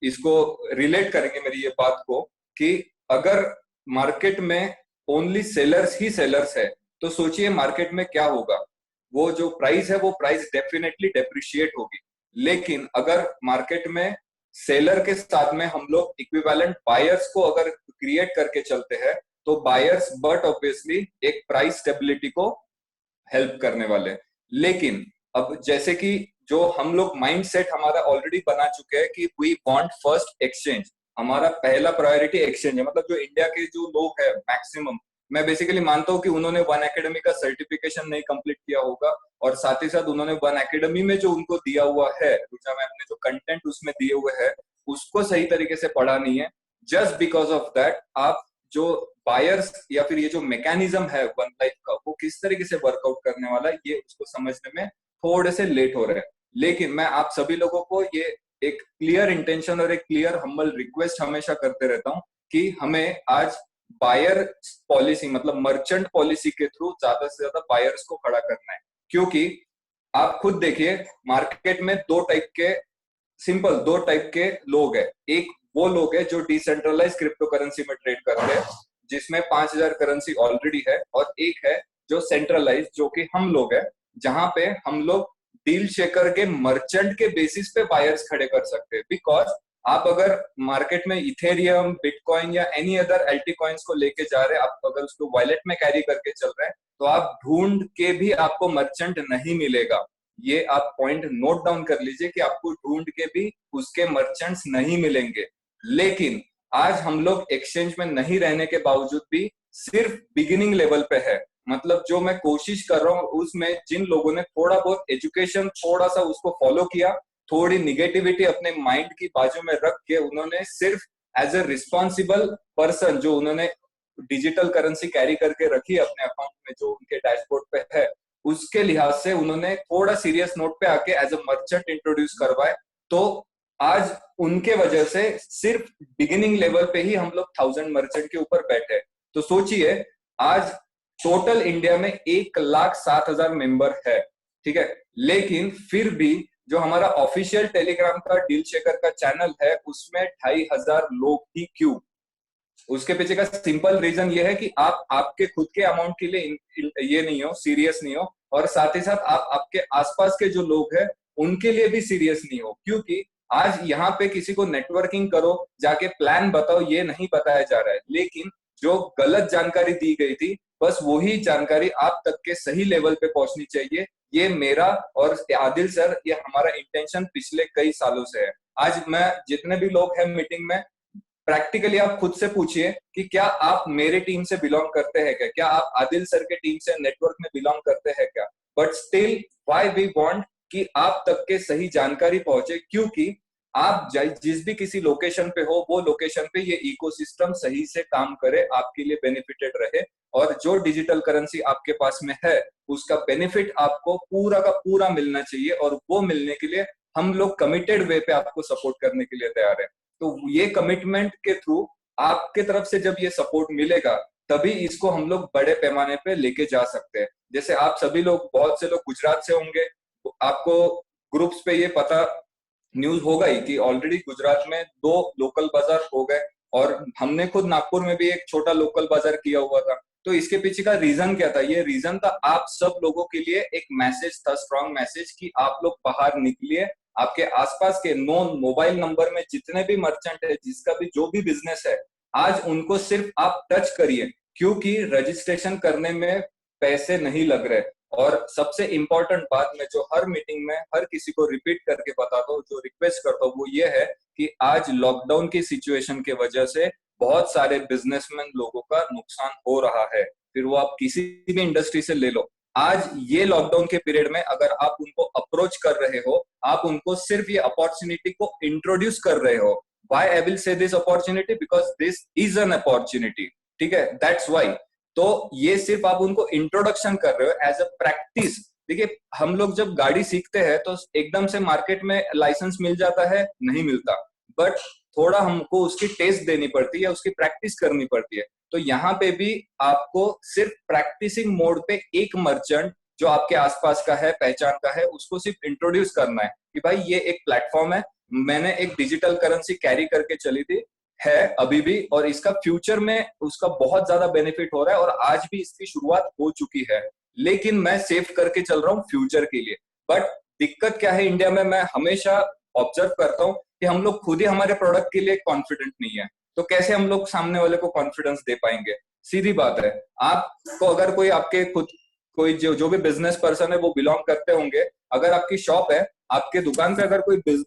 इसको रिलेट करेंगे मेरी ये बात को, कि अगर मार्केट में ओनली सेलर्स ही सेलर्स है तो सोचिए मार्केट में क्या होगा। वो जो प्राइस है वो प्राइस डेफिनेटली डेप्रिशिएट होगी। लेकिन अगर मार्केट में सेलर के साथ में हम लोग इक्विवेलेंट बायर्स को अगर क्रिएट करके चलते हैं तो बायर्स बट ऑब्वियसली एक प्राइस स्टेबिलिटी को हेल्प करने वाले। लेकिन अब जैसे कि जो हम लोग माइंड सेट हमारा ऑलरेडी बना चुके हैं कि वी वांट फर्स्ट एक्सचेंज, हमारा पहला प्रायोरिटी एक्सचेंज है। मतलब जो इंडिया के जो लोग हैं मैक्सिमम, मैं बेसिकली मानता हूँ कि उन्होंने वन एकेडमी का सर्टिफिकेशन नहीं कंप्लीट किया होगा, और साथ ही साथ उन्होंने वन एकेडमी में जो उनको दिया हुआ है, रुचा मैम ने जो कंटेंट उसमें दिए हुए है उसको सही तरीके से पढ़ा नहीं है। जस्ट बिकॉज ऑफ दैट आप जो बायर्स या फिर ये जो मैकेनिज्म है वन लाइफ का, वो किस तरीके से वर्कआउट करने वाला है ये उसको समझने में थोड़े से लेट हो रहे हैं। लेकिन मैं आप सभी लोगों को ये एक क्लियर इंटेंशन और एक क्लियर हम्बल रिक्वेस्ट हमेशा करते रहता हूँ कि हमें आज बायर पॉलिसी मतलब मर्चेंट पॉलिसी के थ्रू ज्यादा से ज्यादा बायर्स को खड़ा करना है। क्योंकि आप खुद देखिए मार्केट में दो टाइप के लोग हैं। एक वो लोग हैं जो डिसेंट्रलाइज क्रिप्टो करेंसी में ट्रेड करते हैं जिसमें 5000 करेंसी ऑलरेडी है, और एक है जो सेंट्रलाइज जो कि हम लोग हैं, जहां पे हम लोग डील शेकर के मर्चेंट के बेसिस पे बायर्स खड़े कर सकते हैं। बिकॉज आप अगर मार्केट में इथेरियम, बिटकॉइन या एनी अदर एल्टी कॉइन्स को लेके जा रहे हैं, आप अगर उसको वॉलेट में कैरी करके चल रहे हैं तो आप ढूंढ के भी आपको मर्चेंट नहीं मिलेगा। ये आप पॉइंट नोट डाउन कर लीजिए कि आपको ढूंढ के भी उसके मर्चेंट्स नहीं मिलेंगे। लेकिन आज हम लोग एक्सचेंज में नहीं रहने के बावजूद भी सिर्फ बिगिनिंग लेवल पे है। मतलब जो मैं कोशिश कर रहा हूँ उसमें जिन लोगों ने थोड़ा बहुत एजुकेशन थोड़ा सा उसको फॉलो किया, थोड़ी निगेटिविटी अपने माइंड की बाजू में रख के उन्होंने सिर्फ एज ए रिस्पॉन्सिबल पर्सन जो उन्होंने डिजिटल करेंसी कैरी करके रखी अपने अकाउंट में जो उनके डैशबोर्ड पे है, उसके लिहाज से उन्होंने थोड़ा सीरियस नोट पे आके एज ए मर्चेंट इंट्रोड्यूस करवाए। तो आज उनके वजह से सिर्फ बिगिनिंग लेवल पे ही हम लोग 1000 मर्चेंट के ऊपर बैठे। तो सोचिए आज टोटल इंडिया में 1,07,000 मेंबर है, ठीक है, लेकिन फिर भी जो हमारा ऑफिशियल टेलीग्राम का डील शेकर का चैनल है उसमें 2500 लोग ही क्यों? उसके पीछे का सिंपल रीजन ये है कि आप आपके खुद के अमाउंट के लिए ये नहीं हो, सीरियस नहीं हो, और साथ ही साथ आप आपके आसपास के जो लोग हैं उनके लिए भी सीरियस नहीं हो। क्योंकि आज यहाँ पे किसी को नेटवर्किंग करो, जाके प्लान बताओ, ये नहीं बताया जा रहा है। लेकिन जो गलत जानकारी दी गई थी बस वही जानकारी आप तक के सही लेवल पे पहुंचनी चाहिए। ये मेरा और आदिल सर, ये हमारा इंटेंशन पिछले कई सालों से है। आज मैं जितने भी लोग हैं मीटिंग में, प्रैक्टिकली आप खुद से पूछिए कि क्या आप मेरे टीम से बिलोंग करते हैं क्या आप आदिल सर के टीम से नेटवर्क में बिलोंग करते हैं क्या? But still why we want कि आप तक के सही जानकारी पहुंचे, क्योंकि आप जिस भी किसी लोकेशन पे हो वो लोकेशन पे ये इकोसिस्टम सही से काम करे, आपके लिए बेनिफिटेड रहे, और जो डिजिटल करेंसी आपके पास में है उसका बेनिफिट आपको पूरा का पूरा मिलना चाहिए। और वो मिलने के लिए हम लोग कमिटेड वे पे आपको सपोर्ट करने के लिए तैयार है। तो ये कमिटमेंट के थ्रू आपके तरफ से जब ये सपोर्ट मिलेगा तभी इसको हम लोग बड़े पैमाने पे लेके जा सकते हैं। जैसे आप सभी लोग, बहुत से लोग गुजरात से होंगे, आपको ग्रुप्स पे ये पता न्यूज होगा ही कि ऑलरेडी गुजरात में 2 लोकल बाजार हो गए, और हमने खुद नागपुर में भी एक छोटा लोकल बाजार किया हुआ था। तो इसके पीछे का रीजन क्या था? ये रीजन था आप सब लोगों के लिए एक मैसेज था, स्ट्रॉन्ग मैसेज, कि आप लोग बाहर निकलिए, आपके आसपास के नॉन मोबाइल नंबर में जितने भी मर्चेंट है, जिसका भी जो भी बिजनेस है, आज उनको सिर्फ आप टच करिए, क्योंकि रजिस्ट्रेशन करने में पैसे नहीं लग रहे। और सबसे इंपॉर्टेंट बात मैं जो हर मीटिंग में हर किसी को रिपीट करके बताता हूँ, जो रिक्वेस्ट करता हूँ, वो ये है कि आज लॉकडाउन की सिचुएशन की वजह से बहुत सारे बिजनेसमैन लोगों का नुकसान हो रहा है। फिर वो आप किसी भी इंडस्ट्री से ले लो, आज ये लॉकडाउन के पीरियड में अगर आप उनको अप्रोच कर रहे हो, आप उनको सिर्फ ये अपॉर्चुनिटी को इंट्रोड्यूस कर रहे हो। Why I will say this opportunity? Because this is an opportunity. ठीक है, दैट्स वाई। तो ये सिर्फ आप उनको इंट्रोडक्शन कर रहे हो एज अ प्रैक्टिस। देखिए, हम लोग जब गाड़ी सीखते हैं तो एकदम से मार्केट में लाइसेंस मिल जाता है, नहीं मिलता, बट थोड़ा हमको उसकी टेस्ट देनी पड़ती है, उसकी प्रैक्टिस करनी पड़ती है। तो यहाँ पे भी आपको सिर्फ प्रैक्टिसिंग मोड पे एक मर्चेंट जो आपके आसपास का है, पहचान का है, उसको सिर्फ इंट्रोड्यूस करना है कि भाई ये एक प्लेटफॉर्म है, मैंने एक डिजिटल करेंसी कैरी करके चली थी, है अभी भी, और इसका फ्यूचर में उसका बहुत ज्यादा बेनिफिट हो रहा है, और आज भी इसकी शुरुआत हो चुकी है, लेकिन मैं सेव करके चल रहा हूँ फ्यूचर के लिए। बट दिक्कत क्या है इंडिया में, मैं हमेशा ऑब्जर्व करता हूँ कि हम लोग खुद ही हमारे प्रोडक्ट के लिए कॉन्फिडेंट नहीं है, तो कैसे हम लोग सामने वाले को कॉन्फिडेंस दे पाएंगे? सीधी बात है, आपको अगर कोई आपके खुद कोई जो भी बिजनेस पर्सन है वो बिलोंग करते होंगे, अगर आपकी शॉप है, आपके दुकान पे अगर कोई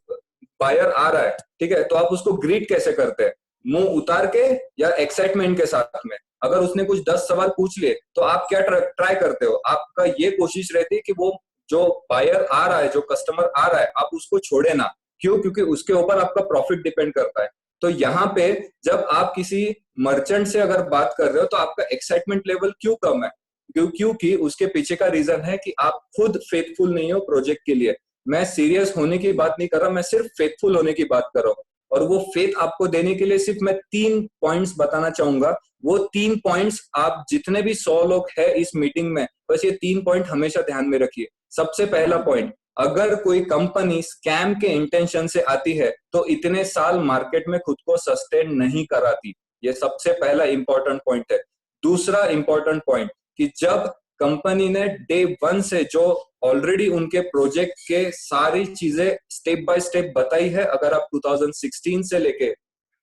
बायर आ रहा है, ठीक है, तो आप उसको ग्रीट कैसे करते हैं? मुंह उतार के या एक्साइटमेंट के साथ में? अगर उसने कुछ 10 सवाल पूछ लिए तो आप क्या ट्राई करते हो? आपका ये कोशिश रहती है कि वो जो बायर आ रहा है, जो कस्टमर आ रहा है, आप उसको छोड़े ना। क्यों? क्योंकि उसके ऊपर आपका प्रॉफिट डिपेंड करता है। तो यहाँ पे जब आप किसी मर्चेंट से अगर बात कर रहे हो तो आपका एक्साइटमेंट लेवल क्यों कम है? क्योंकि उसके पीछे का रीजन है कि आप खुद फेथफुल नहीं हो प्रोजेक्ट के लिए। मैं सीरियस होने की बात नहीं कर रहा, मैं सिर्फ फेथफुल होने की बात कर रहा हूँ। और वो फेथ आपको देने के लिए सिर्फ मैं 3 पॉइंट्स बताना चाहूंगा। वो 3 पॉइंट्स आप जितने भी 100 लोग हैं इस मीटिंग में, बस ये 3 पॉइंट हमेशा ध्यान में रखिए। सबसे पहला पॉइंट, अगर कोई कंपनी स्कैम के इंटेंशन से आती है तो इतने साल मार्केट में खुद को सस्टेन नहीं कराती। ये सबसे पहला इंपॉर्टेंट पॉइंट है। दूसरा इंपॉर्टेंट पॉइंट, कि जब कंपनी ने डे 1 से जो ऑलरेडी उनके प्रोजेक्ट के सारी चीजें स्टेप बाय स्टेप बताई है, अगर आप 2016 से लेके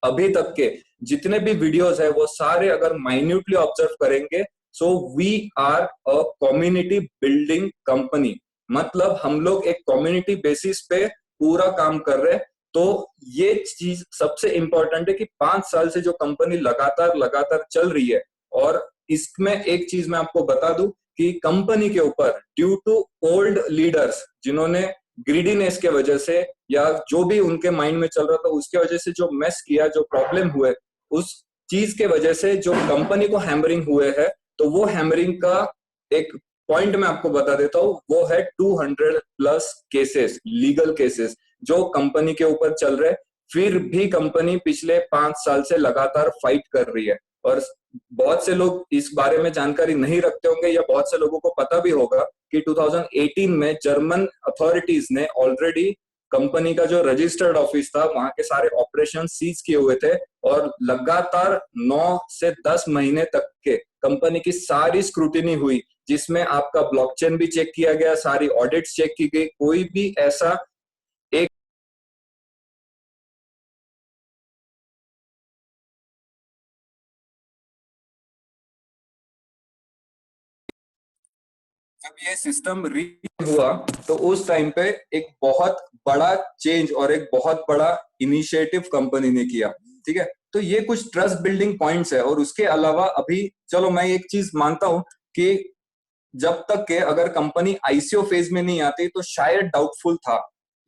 अभी तक के जितने भी वीडियोस है वो सारे अगर माइन्यूटली ऑब्जर्व करेंगे, so we are a community building company. मतलब हम लोग एक कम्युनिटी बेसिस पे पूरा काम कर रहे हैं। तो ये चीज सबसे इंपॉर्टेंट है कि 5 साल से जो कंपनी लगातार लगातार चल रही है। और इसमें एक चीज मैं आपको बता दूं कि कंपनी के ऊपर ड्यू टू ओल्ड लीडर्स, जिन्होंने ग्रीडीनेस के वजह से या जो भी उनके माइंड में चल रहा था उसके वजह से जो मेस किया, जो प्रॉब्लम हुए, उस चीज के वजह से जो कंपनी को हैमरिंग हुए है, तो वो हैमरिंग का एक पॉइंट मैं आपको बता देता हूँ, वो है 200 प्लस केसेस, लीगल केसेस जो कंपनी के ऊपर चल रहे। फिर भी कंपनी पिछले 5 साल से लगातार फाइट कर रही है। और बहुत से लोग इस बारे में जानकारी नहीं रखते होंगे, या बहुत से लोगों को पता भी होगा कि 2018 में जर्मन अथॉरिटीज ने ऑलरेडी कंपनी का जो रजिस्टर्ड ऑफिस था वहां के सारे ऑपरेशन सीज किए हुए थे, और लगातार 9 से 10 महीने तक के कंपनी की सारी स्क्रूटिनी हुई, जिसमें आपका ब्लॉकचेन भी चेक किया गया, सारी ऑडिट्स चेक की गई। कोई भी ऐसा एक जब ये सिस्टम री हुआ तो उस टाइम पे एक बहुत बड़ा चेंज और एक बहुत बड़ा इनिशिएटिव कंपनी ने किया। ठीक है, तो ये कुछ ट्रस्ट बिल्डिंग पॉइंट्स है। और उसके अलावा अभी चलो मैं एक चीज मानता हूं कि जब तक के अगर कंपनी आईसीओ फेज में नहीं आती तो शायद डाउटफुल था,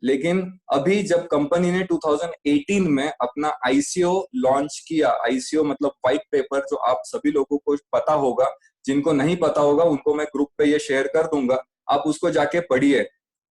लेकिन अभी जब कंपनी ने 2018 में अपना आईसीओ लॉन्च किया, आईसीओ मतलब व्हाइट पेपर, जो आप सभी लोगों को पता होगा, जिनको नहीं पता होगा उनको मैं ग्रुप पे ये शेयर कर दूंगा, आप उसको जाके पढ़िए।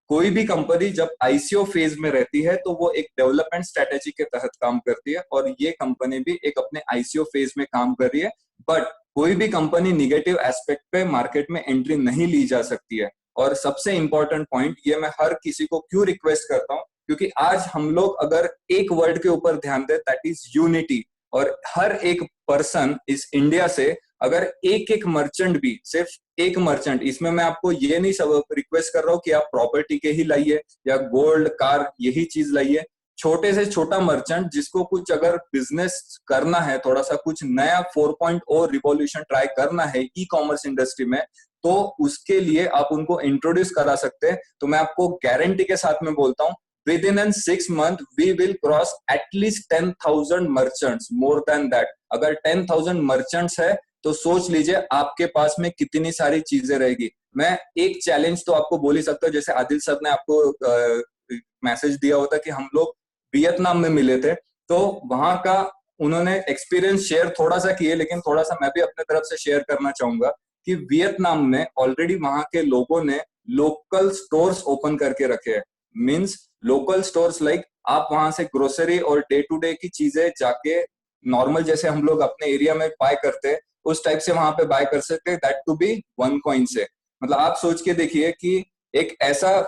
कोई भी कंपनी जब आईसीओ फेज में रहती है तो वो एक डेवलपमेंट स्ट्रेटेजी के तहत काम करती है, और ये कंपनी भी एक अपने आईसीओ फेज में काम कर रही है। बट कोई भी कंपनी निगेटिव एस्पेक्ट पे मार्केट में एंट्री नहीं ली जा सकती है। और सबसे इंपॉर्टेंट पॉइंट, ये मैं हर किसी को क्यों रिक्वेस्ट करता हूँ, क्योंकि आज हम लोग अगर एक वर्ड के ऊपर ध्यान दें, दैट इज यूनिटी। और हर एक पर्सन इस इंडिया से अगर एक एक मर्चेंट भी, सिर्फ एक मर्चेंट, इसमें मैं आपको ये नहीं सब रिक्वेस्ट कर रहा हूँ कि आप प्रॉपर्टी के ही लाइए या गोल्ड कार यही चीज लाइए। छोटे से छोटा मर्चेंट जिसको कुछ अगर बिजनेस करना है, थोड़ा सा कुछ नया 4.0 रिवॉल्यूशन ट्राई करना है ई कॉमर्स इंडस्ट्री में, तो उसके लिए आप उनको इंट्रोड्यूस करा सकते हैं। तो मैं आपको गारंटी के साथ में बोलता हूँ, within 6 months we will cross at least 10,000 merchants, more than that। अगर 10,000 merchants है तो सोच लीजिए आपके पास में कितनी सारी चीजें रहेगी। मैं एक चैलेंज तो आपको बोल ही सकता हूँ, जैसे आदिल सर ने आपको मैसेज दिया होता कि हम लोग वियतनाम में मिले थे, तो वहां का उन्होंने एक्सपीरियंस शेयर थोड़ा सा किए, लेकिन थोड़ा सा मैं भी अपने तरफ से शेयर करना चाहूंगा कि वियतनाम में ऑलरेडी वहां के लोगों ने लोकल स्टोर्स ओपन करके रखे हैं। मींस लोकल स्टोर्स लाइक आप वहां से ग्रोसरी और डे टू डे की चीजें जाके नॉर्मल जैसे हम लोग अपने एरिया में बाय करते हैं उस टाइप से वहां पे बाय कर सकते हैं, दैट टू बी 1 कॉइन से। मतलब आप सोच के देखिए कि एक ऐसा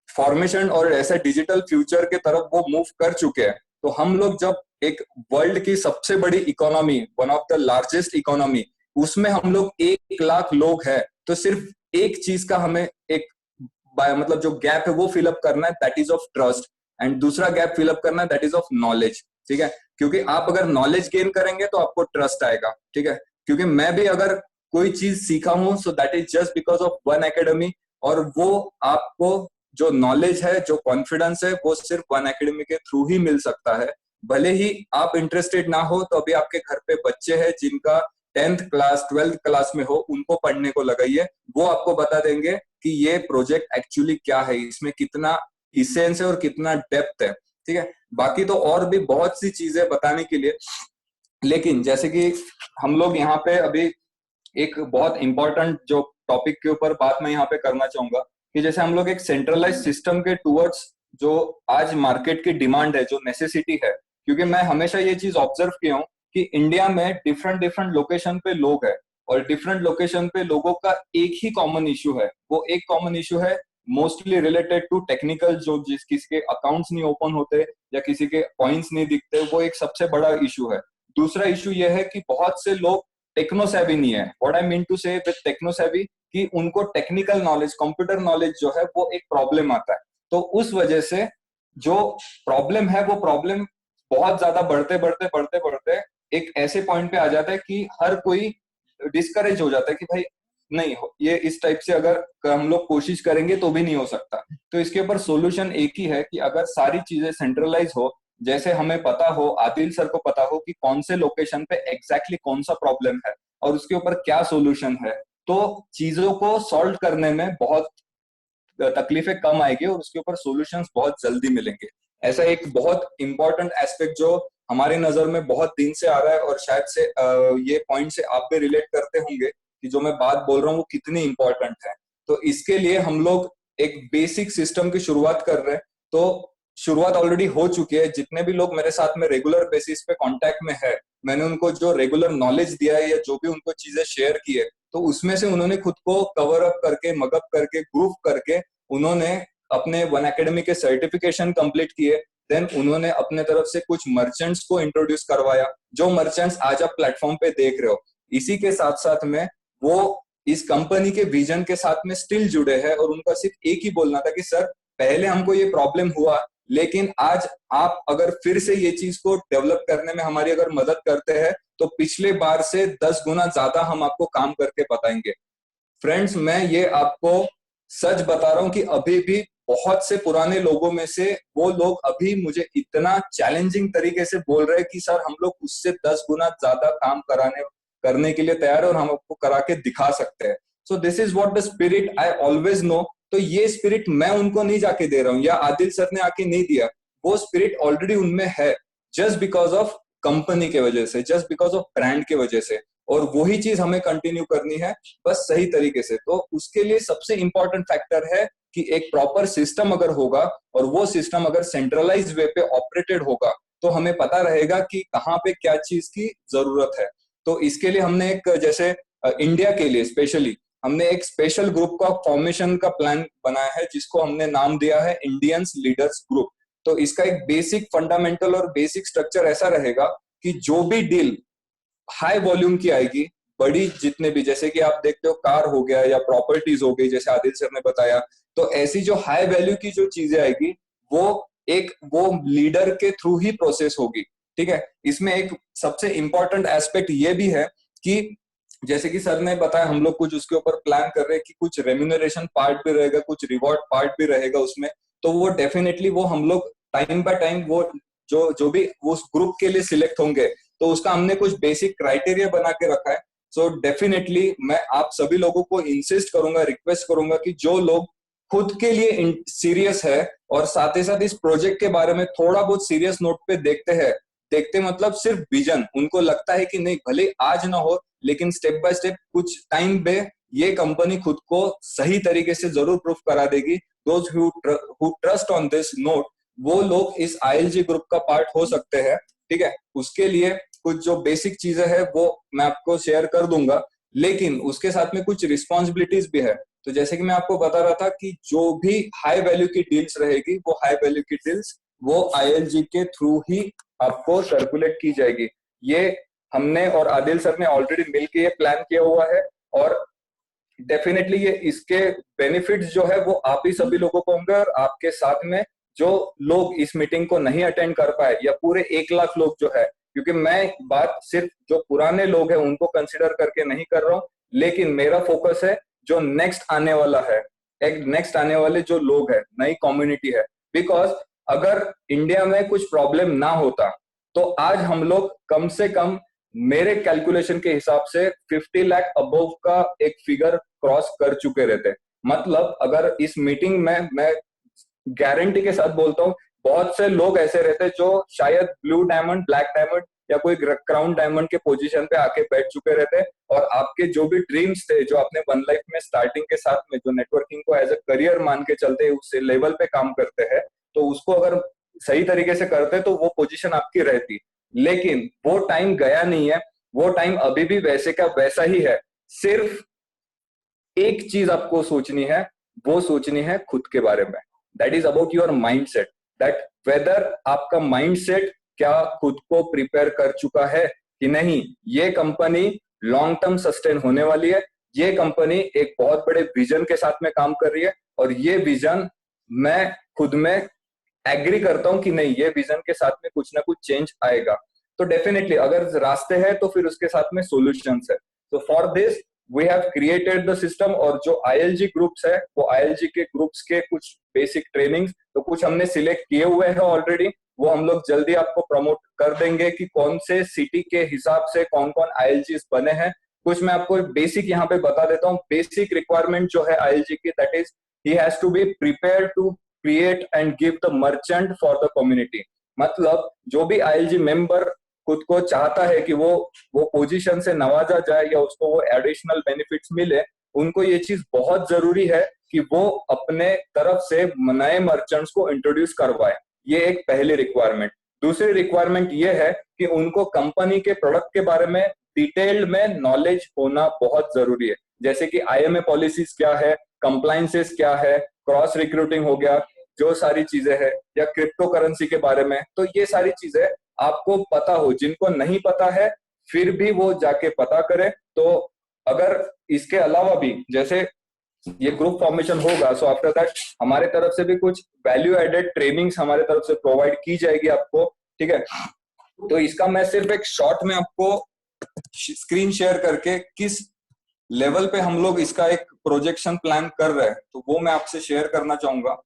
फॉर्मेशन और ऐसा डिजिटल फ्यूचर के तरफ वो मूव कर चुके हैं। तो हम लोग जब एक वर्ल्ड की सबसे बड़ी economy, one of the largest economy, उसमें हम लोग 1 लाख लोग हैं, तो सिर्फ एक चीज का हमें एक मतलब जो गैप है वो फिलअप करना है, that is of trust. And दूसरा गैप फिलअप करना है, दैट इज ऑफ नॉलेज। ठीक है, क्योंकि आप अगर नॉलेज गेन करेंगे तो आपको ट्रस्ट आएगा। ठीक है, क्योंकि मैं भी अगर कोई चीज सीखा हूं so that is just because of one academy, और वो आपको जो नॉलेज है, जो कॉन्फिडेंस है, वो सिर्फ वन एकेडमी के थ्रू ही मिल सकता है। भले ही आप इंटरेस्टेड ना हो, तो अभी आपके घर पे बच्चे हैं जिनका 10th क्लास 12th क्लास में हो, उनको पढ़ने को लगाइए, वो आपको बता देंगे कि ये प्रोजेक्ट एक्चुअली क्या है, इसमें कितना इसेंस है और कितना डेप्थ है। ठीक है, बाकी तो और भी बहुत सी चीजें बताने के लिए, लेकिन जैसे कि हम लोग यहाँ पे अभी एक बहुत इंपॉर्टेंट जो टॉपिक के ऊपर बात मैं यहाँ पे करना चाहूंगा कि जैसे हम लोग एक सेंट्रलाइज सिस्टम के टूवर्ड्स जो आज मार्केट की डिमांड है, जो नेसेसिटी है, क्योंकि मैं हमेशा ये चीज ऑब्जर्व किया हूँ कि इंडिया में डिफरेंट डिफरेंट लोकेशन पे लोग हैं, और डिफरेंट लोकेशन पे लोगों का एक ही कॉमन इशू है। वो एक कॉमन इशू है मोस्टली रिलेटेड टू टेक्निकल, जो जिस किसी के अकाउंट्स नहीं ओपन होते या किसी के पॉइंट्स नहीं दिखते, वो एक सबसे बड़ा इशू है। दूसरा इशू ये है कि बहुत से लोग टेक्नो सेवी नहीं है। व्हाट आई मीन टू से विद टेक्नो सेवी, कि उनको टेक्निकल नॉलेज, कंप्यूटर नॉलेज जो है वो एक प्रॉब्लम आता है। तो उस वजह से जो प्रॉब्लम है वो प्रॉब्लम बहुत ज्यादा बढ़ते बढ़ते बढ़ते बढ़ते एक ऐसे पॉइंट पे आ जाता है कि हर कोई डिस्करेज हो जाता है कि भाई नहीं हो, ये इस टाइप से अगर हम लोग कोशिश करेंगे तो भी नहीं हो सकता। तो इसके ऊपर सोल्यूशन एक ही है कि अगर सारी चीजें सेंट्रलाइज हो, जैसे हमें पता हो, आदिल सर को पता हो कि कौन से लोकेशन पे एग्जैक्टली कौन सा प्रॉब्लम है और उसके ऊपर क्या सोल्यूशन है, तो चीजों को सॉल्व करने में बहुत तकलीफें कम आएगी और उसके ऊपर सॉल्यूशंस बहुत जल्दी मिलेंगे। ऐसा एक बहुत इंपॉर्टेंट एस्पेक्ट जो हमारी नजर में बहुत दिन से आ रहा है, और शायद से ये पॉइंट से आप भी रिलेट करते होंगे कि जो मैं बात बोल रहा हूँ वो कितनी इंपॉर्टेंट है। तो इसके लिए हम लोग एक बेसिक सिस्टम की शुरुआत कर रहे हैं। तो शुरुआत ऑलरेडी हो चुकी है। जितने भी लोग मेरे साथ में रेगुलर बेसिस पे कांटेक्ट में है, मैंने उनको जो रेगुलर नॉलेज दिया है या जो भी उनको चीजें शेयर की है, तो उसमें से उन्होंने खुद को कवर अप करके, मगअप करके, ग्रुप करके उन्होंने अपने वन एकेडमी के सर्टिफिकेशन कंप्लीट किए। देन उन्होंने अपने तरफ से कुछ मर्चेंट्स को इंट्रोड्यूस करवाया, जो मर्चेंट्स आज आप प्लेटफॉर्म पे देख रहे हो। इसी के साथ साथ में वो इस कंपनी के विजन के साथ में स्टिल जुड़े हैं, और उनका सिर्फ एक ही बोलना था कि सर पहले हमको ये प्रॉब्लम हुआ, लेकिन आज आप अगर फिर से ये चीज को डेवलप करने में हमारी अगर मदद करते हैं तो पिछले बार से 10 गुना ज्यादा हम आपको काम करके बताएंगे। फ्रेंड्स, मैं ये आपको सच बता रहा हूं कि अभी भी बहुत से पुराने लोगों में से वो लोग अभी मुझे इतना चैलेंजिंग तरीके से बोल रहे हैं कि सर हम लोग उससे 10 गुना ज्यादा काम करने के लिए तैयार है और हम आपको करा के दिखा सकते हैं। So this is what the spirit I always no. तो ये स्पिरिट मैं उनको नहीं जाके दे रहा हूँ या आदिल सर ने आके नहीं दिया, वो स्पिरिट ऑलरेडी उनमें है, जस्ट बिकॉज ऑफ कंपनी के वजह से, जस्ट बिकॉज ऑफ ब्रांड के वजह से, और वही चीज हमें कंटिन्यू करनी है बस सही तरीके से। तो उसके लिए सबसे इंपॉर्टेंट फैक्टर है कि एक प्रॉपर सिस्टम अगर होगा और वो सिस्टम अगर सेंट्रलाइज वे पे ऑपरेटेड होगा, तो हमें पता रहेगा कि कहाँ पे क्या चीज की जरूरत है। तो इसके लिए हमने एक, जैसे इंडिया के लिए स्पेशली हमने एक स्पेशल ग्रुप का फॉर्मेशन का प्लान बनाया है, जिसको हमने नाम दिया है इंडियंस लीडर्स ग्रुप। तो इसका एक बेसिक फंडामेंटल और बेसिक स्ट्रक्चर ऐसा रहेगा कि जो भी डील हाई वॉल्यूम की आएगी, बड़ी जितने भी, जैसे कि आप देखते हो कार हो गया या प्रॉपर्टीज हो गई जैसे आदिल सर ने बताया, तो ऐसी जो हाई वैल्यू की जो चीजें आएगी वो लीडर के थ्रू ही प्रोसेस होगी। ठीक है, इसमें एक सबसे इंपॉर्टेंट एस्पेक्ट ये भी है कि जैसे कि सर ने बताया, हम लोग कुछ उसके ऊपर प्लान कर रहे हैं कि कुछ रेम्यूनरेशन पार्ट भी रहेगा, कुछ रिवॉर्ड पार्ट भी रहेगा उसमें। तो वो डेफिनेटली वो हम लोग टाइम बाय टाइम वो जो भी उस ग्रुप के लिए सिलेक्ट होंगे, तो उसका हमने कुछ बेसिक क्राइटेरिया बना के रखा है। सो डेफिनेटली मैं आप सभी लोगों को इंसिस्ट करूंगा, रिक्वेस्ट करूंगा कि जो लोग खुद के लिए सीरियस है और साथ ही साथ इस प्रोजेक्ट के बारे में थोड़ा बहुत सीरियस नोट पे देखते हैं, देखते मतलब सिर्फ विजन, उनको लगता है कि नहीं भले आज ना हो लेकिन स्टेप बाय स्टेप कुछ टाइम पे ये कंपनी खुद को सही तरीके से जरूर प्रूफ करा देगी। Those who trust on this note, वो लोग इस आईएलजी ग्रुप का पार्ट हो सकते हैं। ठीक है, उसके लिए कुछ जो बेसिक चीजें हैं वो मैं आपको शेयर कर दूंगा, लेकिन उसके साथ में कुछ रिस्पॉन्सिबिलिटीज भी है। तो जैसे कि मैं आपको बता रहा था कि जो भी हाई वैल्यू की डील्स रहेगी, वो हाई वैल्यू की डील्स वो आईएलजी के थ्रू ही आपको सर्कुलेट की जाएगी। ये हमने और आदिल सर ने ऑलरेडी मिलकर ये प्लान किया हुआ है, और डेफिनेटली ये इसके बेनिफिट्स जो है वो आप ही सभी लोगों को होंगे, और आपके साथ में जो लोग इस मीटिंग को नहीं अटेंड कर पाए या पूरे 1 लाख लोग जो है, क्योंकि मैं बात सिर्फ जो पुराने लोग हैं उनको कंसिडर करके नहीं कर रहा हूँ, लेकिन मेरा फोकस है जो नेक्स्ट आने वाला है, एक नेक्स्ट आने वाले जो लोग हैं, नई कम्युनिटी है। बिकॉज अगर इंडिया में कुछ प्रॉब्लम ना होता तो आज हम लोग कम से कम मेरे कैलकुलेशन के हिसाब से 50 लाख अबव का एक फिगर क्रॉस कर चुके रहते। मतलब अगर इस मीटिंग में मैं गारंटी के साथ बोलता हूँ, बहुत से लोग ऐसे रहते जो शायद ब्लू डायमंड, ब्लैक डायमंड या कोई क्राउन डायमंड के पोजीशन पे आके बैठ चुके रहते, और आपके जो भी ड्रीम्स थे, जो आपने वन लाइफ में स्टार्टिंग के साथ में जो नेटवर्किंग को एज अ करियर मान के चलते उस लेवल पे काम करते हैं, तो उसको अगर सही तरीके से करते तो वो पोजीशन आपकी रहती। लेकिन वो टाइम गया नहीं है, वो टाइम अभी भी वैसे का वैसा ही है। सिर्फ एक चीज आपको सोचनी है, वो सोचनी है खुद के बारे में। That is about your mind set, that whether आपका माइंड सेट क्या खुद को प्रिपेयर कर चुका है कि नहीं, ये कंपनी लॉन्ग टर्म सस्टेन होने वाली है, ये कंपनी एक बहुत बड़े विजन के साथ में काम कर रही है, और ये विजन मैं खुद में एग्री करता हूं कि नहीं, ये विजन के साथ में कुछ ना कुछ चेंज आएगा। तो डेफिनेटली अगर रास्ते हैं तो फिर उसके साथ में सॉल्यूशंस है। तो for this we have created the system, और जो आईएलजी ग्रुप्स है वो आईएलजी के ग्रुप्स के कुछ बेसिक ट्रेनिंग्स तो कुछ हमने सिलेक्ट किए हुए हैं ऑलरेडी, वो हम लोग जल्दी आपको प्रमोट कर देंगे कि कौन से सिटी के हिसाब से कौन कौन आईएलजी बने हैं। कुछ मैं आपको बेसिक यहाँ पे बता देता हूँ। बेसिक रिक्वायरमेंट जो है आईएलजी की, that is he has to be prepare to create and give the merchant for the community. मतलब जो भी आईएलजी मेंबर खुद को चाहता है कि वो पोजीशन से नवाजा जाए या उसको वो एडिशनल बेनिफिट्स मिले, उनको ये चीज बहुत जरूरी है कि वो अपने तरफ से नए मर्चेंट्स को इंट्रोड्यूस करवाए। ये एक पहली रिक्वायरमेंट। दूसरी रिक्वायरमेंट ये है कि उनको कंपनी के प्रोडक्ट के बारे में डिटेल्ड में नॉलेज होना बहुत जरूरी है, जैसे कि आईएमए पॉलिसीज क्या है, कंप्लायंसेस क्या है, क्रॉस रिक्रूटिंग हो गया, जो सारी चीजें हैं, या क्रिप्टो करेंसी के बारे में। तो ये सारी चीजें आपको पता हो, जिनको नहीं पता है फिर भी वो जाके पता करे। तो अगर इसके अलावा भी जैसे ये ग्रुप फॉर्मेशन होगा, सो आफ्टर दैट हमारे तरफ से भी कुछ वैल्यू एडेड ट्रेनिंग्स हमारे तरफ से प्रोवाइड की जाएगी आपको। ठीक है, तो इसका मैं सिर्फ एक शॉर्ट में आपको स्क्रीन शेयर करके किस लेवल पे हम लोग इसका एक प्रोजेक्शन प्लान कर रहे हैं तो वो मैं आपसे शेयर करना चाहूंगा।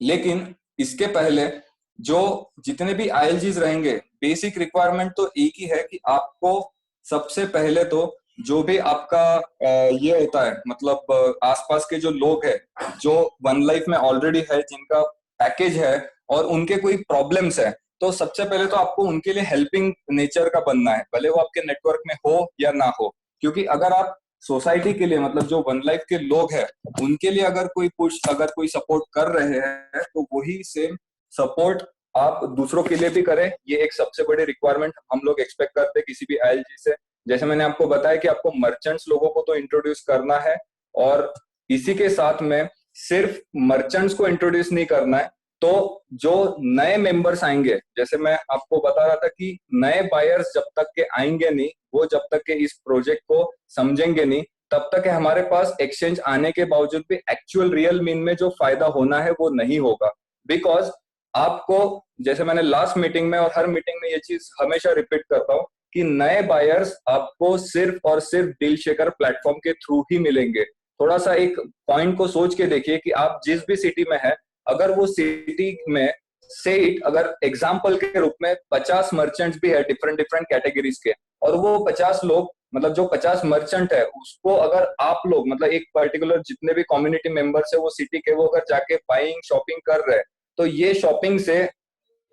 लेकिन इसके पहले जो जितने भी आईएलजीज रहेंगे, बेसिक रिक्वायरमेंट तो एक ही है कि आपको सबसे पहले तो जो भी आपका ये होता है, मतलब आसपास के जो लोग हैं जो वन लाइफ में ऑलरेडी है, जिनका पैकेज है और उनके कोई प्रॉब्लम्स है, तो सबसे पहले तो आपको उनके लिए हेल्पिंग नेचर का बनना है, भले वो आपके नेटवर्क में हो या ना हो। क्योंकि अगर आप सोसाइटी के लिए, मतलब जो वन लाइफ के लोग हैं उनके लिए अगर कोई पुश, अगर कोई सपोर्ट कर रहे हैं तो वही सेम सपोर्ट आप दूसरों के लिए भी करें। ये एक सबसे बड़ी रिक्वायरमेंट हम लोग एक्सपेक्ट करते हैं किसी भी आईएलजी से। जैसे मैंने आपको बताया कि आपको मर्चेंट्स लोगों को तो इंट्रोड्यूस करना है, और इसी के साथ में सिर्फ मर्चेंट्स को इंट्रोड्यूस नहीं करना है, तो जो नए मेंबर्स आएंगे, जैसे मैं आपको बता रहा था कि नए बायर्स जब तक के आएंगे नहीं, वो जब तक के इस प्रोजेक्ट को समझेंगे नहीं, तब तक के हमारे पास एक्सचेंज आने के बावजूद भी एक्चुअल रियल मीन में जो फायदा होना है वो नहीं होगा। बिकॉज आपको, जैसे मैंने लास्ट मीटिंग में और हर मीटिंग में ये चीज हमेशा रिपीट करता हूँ कि नए बायर्स आपको सिर्फ और सिर्फ डील शेकर प्लेटफॉर्म के थ्रू ही मिलेंगे। थोड़ा सा एक पॉइंट को सोच के देखिए कि आप जिस भी सिटी में है, अगर वो सिटी में से अगर एग्जाम्पल के रूप में 50 मर्चेंट्स भी है डिफरेंट डिफरेंट कैटेगरीज के, और वो 50 लोग, मतलब जो 50 मर्चेंट है उसको अगर आप लोग, मतलब एक पर्टिकुलर जितने भी कम्युनिटी मेंबर्स है वो सिटी के, वो अगर जाके बाइंग शॉपिंग कर रहे हैं, तो ये शॉपिंग से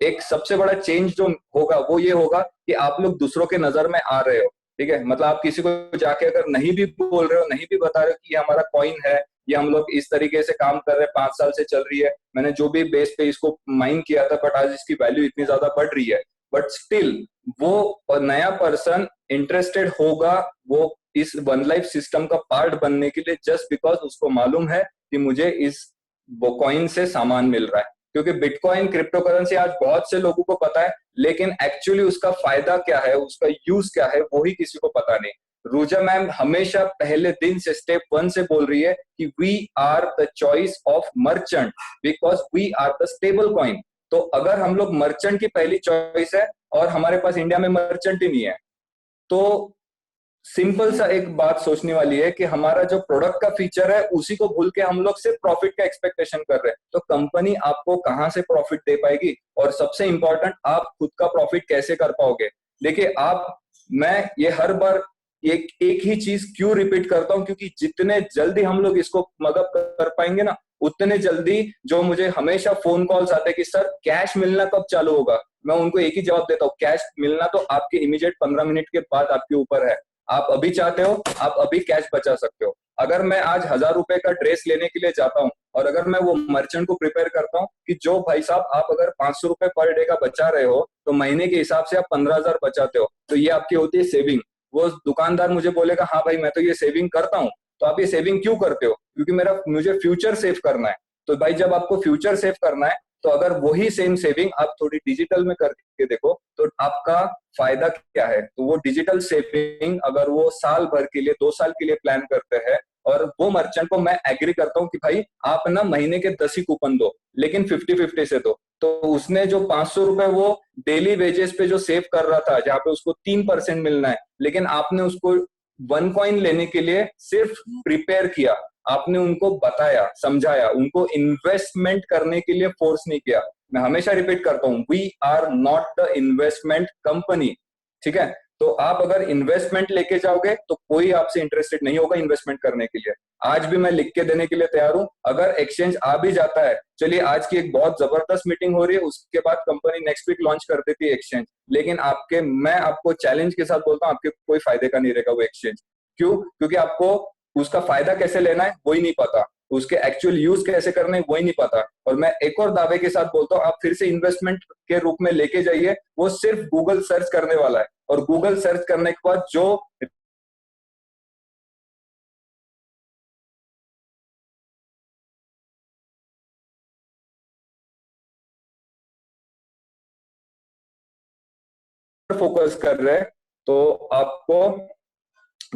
एक सबसे बड़ा चेंज जो होगा वो ये होगा कि आप लोग दूसरों के नजर में आ रहे हो, ठीक है। मतलब आप किसी को जाके अगर नहीं भी बोल रहे हो, नहीं भी बता रहे हो कि ये हमारा कॉइन है, ये हम लोग इस तरीके से काम कर रहे हैं, 5 साल से चल रही है, मैंने जो भी बेस पे इसको माइन किया था, बट आज इसकी वैल्यू इतनी ज्यादा बढ़ रही है, बट स्टिल वो नया पर्सन इंटरेस्टेड होगा वो इस वन लाइफ सिस्टम का पार्ट बनने के लिए, जस्ट बिकॉज उसको मालूम है कि मुझे इस कॉइन से सामान मिल रहा है। क्योंकि बिटकॉइन क्रिप्टो करेंसी आज बहुत से लोगों को पता है, लेकिन एक्चुअली उसका फायदा क्या है, उसका यूज क्या है, वो ही किसी को पता नहीं। रूजा मैम हमेशा पहले दिन से स्टेप 1 से बोल रही है कि we are the choice of merchant because we are the stable coin. तो अगर हम लोग मर्चेंट की पहली चॉइस है और हमारे पास इंडिया में मर्चेंट ही नहीं है, तो सिंपल सा एक बात सोचने वाली है कि हमारा जो प्रोडक्ट का फीचर है उसी को भूल के हम लोग सिर्फ प्रॉफिट का एक्सपेक्टेशन कर रहे हैं, तो कंपनी आपको कहां से प्रॉफिट दे पाएगी? और सबसे इंपॉर्टेंट, आप खुद का प्रॉफिट कैसे कर पाओगे? देखिए मैं ये हर बार एक ही चीज क्यों रिपीट करता हूं, क्योंकि जितने जल्दी हम लोग इसको मदद कर पाएंगे ना, उतने जल्दी जो मुझे हमेशा फोन कॉल्स आते हैं कि सर कैश मिलना कब चालू होगा, मैं उनको एक ही जवाब देता हूँ, कैश मिलना तो आपके इमीडिएट 15 मिनट के बाद आपके ऊपर है। आप अभी चाहते हो, आप अभी कैश बचा सकते हो। अगर मैं आज 1000 रुपए का ड्रेस लेने के लिए जाता हूँ और अगर मैं वो मर्चेंट को प्रिपेयर करता हूँ कि जो भाई साहब आप अगर 500 रुपए पर डे का बचा रहे हो, तो महीने के हिसाब से आप 15,000 बचाते हो, तो ये आपकी होती है सेविंग। वो दुकानदार मुझे बोलेगा हाँ भाई मैं तो ये सेविंग करता हूँ, तो आप ये सेविंग क्यों करते हो? क्योंकि मुझे फ्यूचर सेव करना है। तो भाई जब आपको फ्यूचर सेव करना है, तो अगर वही सेम सेविंग आप थोड़ी डिजिटल में करके देखो तो आपका फायदा क्या है। तो वो डिजिटल सेविंग अगर वो साल भर के लिए, 2 साल के लिए प्लान करते हैं, और वो मर्चेंट को मैं एग्री करता हूँ कि भाई आप ना महीने के 10 ही कूपन दो, लेकिन 50-50 से दो, तो उसने जो 500 रुपए वो डेली वेजेस पे जो सेव कर रहा था, जहाँ पे उसको 3% मिलना है, लेकिन आपने उसको 1 कॉइन लेने के लिए सिर्फ प्रिपेयर किया, आपने उनको बताया, समझाया, उनको इन्वेस्टमेंट करने के लिए फोर्स नहीं किया। मैं हमेशा रिपीट करता हूं, we are not the investment company, ठीक है। तो आप अगर इन्वेस्टमेंट लेके जाओगे तो कोई आपसे इंटरेस्टेड नहीं होगा इन्वेस्टमेंट करने के लिए। आज भी मैं लिख के देने के लिए तैयार हूं, अगर एक्सचेंज आ भी जाता है, चलिए आज की एक बहुत जबरदस्त मीटिंग हो रही है, उसके बाद कंपनी नेक्स्ट वीक लॉन्च कर देती है एक्सचेंज, लेकिन मैं आपको चैलेंज के साथ बोलता हूं, आपके कोई फायदे का नहीं रहेगा वो एक्सचेंज। क्यों? क्योंकि आपको उसका फायदा कैसे लेना है वही नहीं पता, उसके एक्चुअल यूज कैसे करने वही नहीं पता। और मैं एक और दावे के साथ बोलता हूँ, आप फिर से इन्वेस्टमेंट के रूप में लेके जाइए, वो सिर्फ गूगल सर्च करने वाला है, और गूगल सर्च करने के बाद जो फोकस कर रहे हैं, तो आपको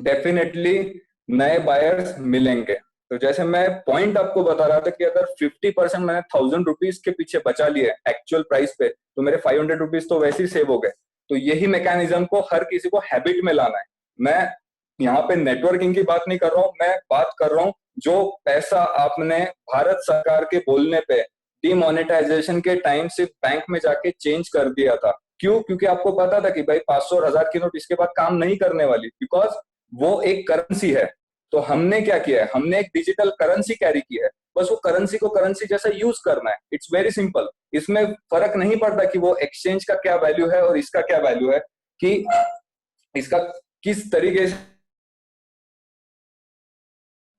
डेफिनेटली नए बायर्स मिलेंगे। तो जैसे मैं पॉइंट आपको बता रहा था कि अगर 50% मैंने 1000 रुपीज के पीछे बचा लिए एक्चुअल प्राइस पे, तो मेरे 500 रुपीज तो वैसे ही सेव हो गए। तो यही मैकेनिज्म को हर किसी को हैबिट में लाना है। मैं यहाँ पे नेटवर्किंग की बात नहीं कर रहा हूँ, मैं बात कर रहा हूँ जो पैसा आपने भारत सरकार के बोलने पे डिमोनेटाइजेशन के टाइम से बैंक में जाके चेंज कर दिया था। क्यों? क्योंकि आपको पता था कि भाई 500 और 1000 की नोट इसके बाद काम नहीं करने वाली, बिकॉज वो एक करेंसी है। तो हमने क्या किया है, हमने एक डिजिटल करेंसी कैरी की है, बस वो करेंसी को करेंसी जैसा यूज करना है। It's very simple. इसमें फर्क नहीं पड़ता कि वो एक्सचेंज का क्या वैल्यू है और इसका क्या वैल्यू है, कि इसका किस तरीके से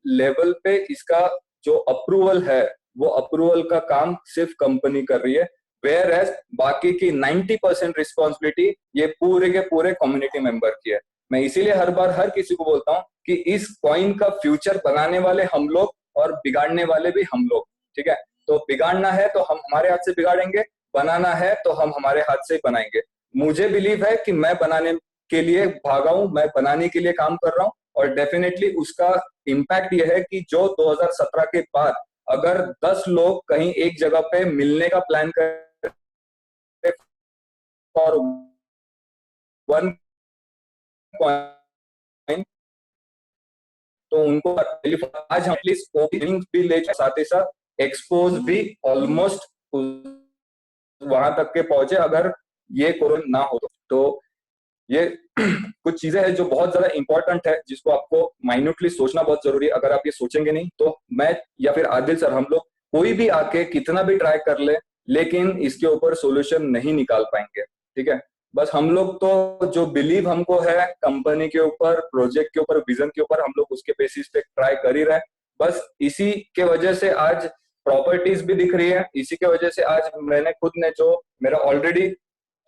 लेवल पे इसका जो अप्रूवल है, वो अप्रूवल का काम सिर्फ कंपनी कर रही है, वेयर एज बाकी की 90% रिस्पॉन्सिबिलिटी ये पूरे के पूरे कम्युनिटी मेंबर की है। मैं इसीलिए हर बार हर किसी को बोलता हूँ कि इस कॉइन का फ्यूचर बनाने वाले हम लोग और बिगाड़ने वाले भी हम लोग, ठीक है। तो बिगाड़ना है तो हम हमारे हाथ से बिगाड़ेंगे, बनाना है तो हम हमारे हाथ से बनाएंगे। मुझे बिलीव है कि मैं बनाने के लिए भागा हूं, मैं बनाने के लिए काम कर रहा हूं, और डेफिनेटली उसका इम्पैक्ट यह है कि जो 2017 के बाद अगर 10 लोग कहीं एक जगह पे मिलने का प्लान कर और 1 कॉइन, तो उनको आज हम एटलीस्ट ओपनिंग भी ले, साथ ही साथ एक्सपोज भी ऑलमोस्ट वहां तक के पहुंचे, अगर ये कोरोना ना हो तो ये कुछ चीजें हैं जो बहुत ज्यादा इंपॉर्टेंट है, जिसको आपको माइन्यूटली सोचना बहुत जरूरी है। अगर आप ये सोचेंगे नहीं तो मैं या फिर आदिल सर, हम लोग कोई भी आके कितना भी ट्राई कर ले, लेकिन इसके ऊपर सॉल्यूशन नहीं निकाल पाएंगे। ठीक है, बस हम लोग तो जो बिलीव हमको है कंपनी के ऊपर, प्रोजेक्ट के ऊपर, विजन के ऊपर, हम लोग उसके बेसिस पे ट्राई कर ही रहे हैं। बस इसी के वजह से आज प्रॉपर्टीज भी दिख रही है, इसी के वजह से आज मैंने खुद ने जो मेरा ऑलरेडी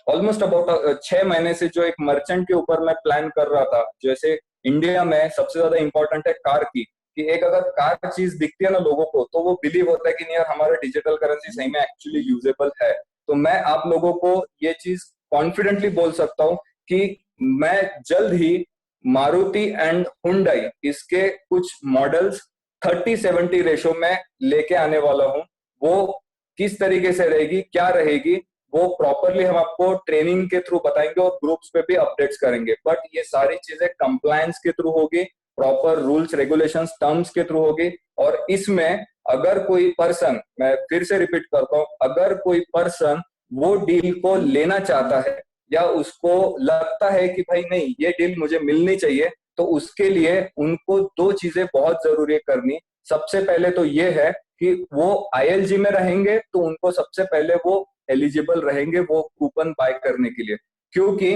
ऑलमोस्ट अबाउट 6 महीने से जो एक मर्चेंट के ऊपर मैं प्लान कर रहा था, जैसे इंडिया में सबसे ज्यादा इंपॉर्टेंट है कार की, कि एक अगर कार चीज दिखती है ना लोगों को, तो वो बिलीव होता है कि नहीं यार हमारा डिजिटल करेंसी सही में एक्चुअली यूजेबल है। तो मैं आप लोगों को ये चीज कॉन्फिडेंटली बोल सकता हूँ कि मैं जल्द ही मारुति एंड हुंडई इसके कुछ मॉडल्स 30-70 रेशो में लेके आने वाला हूँ। वो किस तरीके से रहेगी, क्या रहेगी, वो प्रॉपरली हम आपको ट्रेनिंग के थ्रू बताएंगे और ग्रुप्स पे भी अपडेट्स करेंगे। बट ये सारी चीजें कंप्लायंस के थ्रू होगी, प्रॉपर रूल्स रेगुलेशंस टर्म्स के थ्रू होगी। और इसमें अगर कोई पर्सन, मैं फिर से रिपीट करता हूं, अगर कोई पर्सन वो डील को लेना चाहता है या उसको लगता है कि भाई नहीं ये डील मुझे मिलनी चाहिए, तो उसके लिए उनको 2 चीजें बहुत जरूरी है करनी। सबसे पहले तो ये है कि वो आईएलजी में रहेंगे, तो उनको सबसे पहले वो एलिजिबल रहेंगे वो कूपन बाय करने के लिए, क्योंकि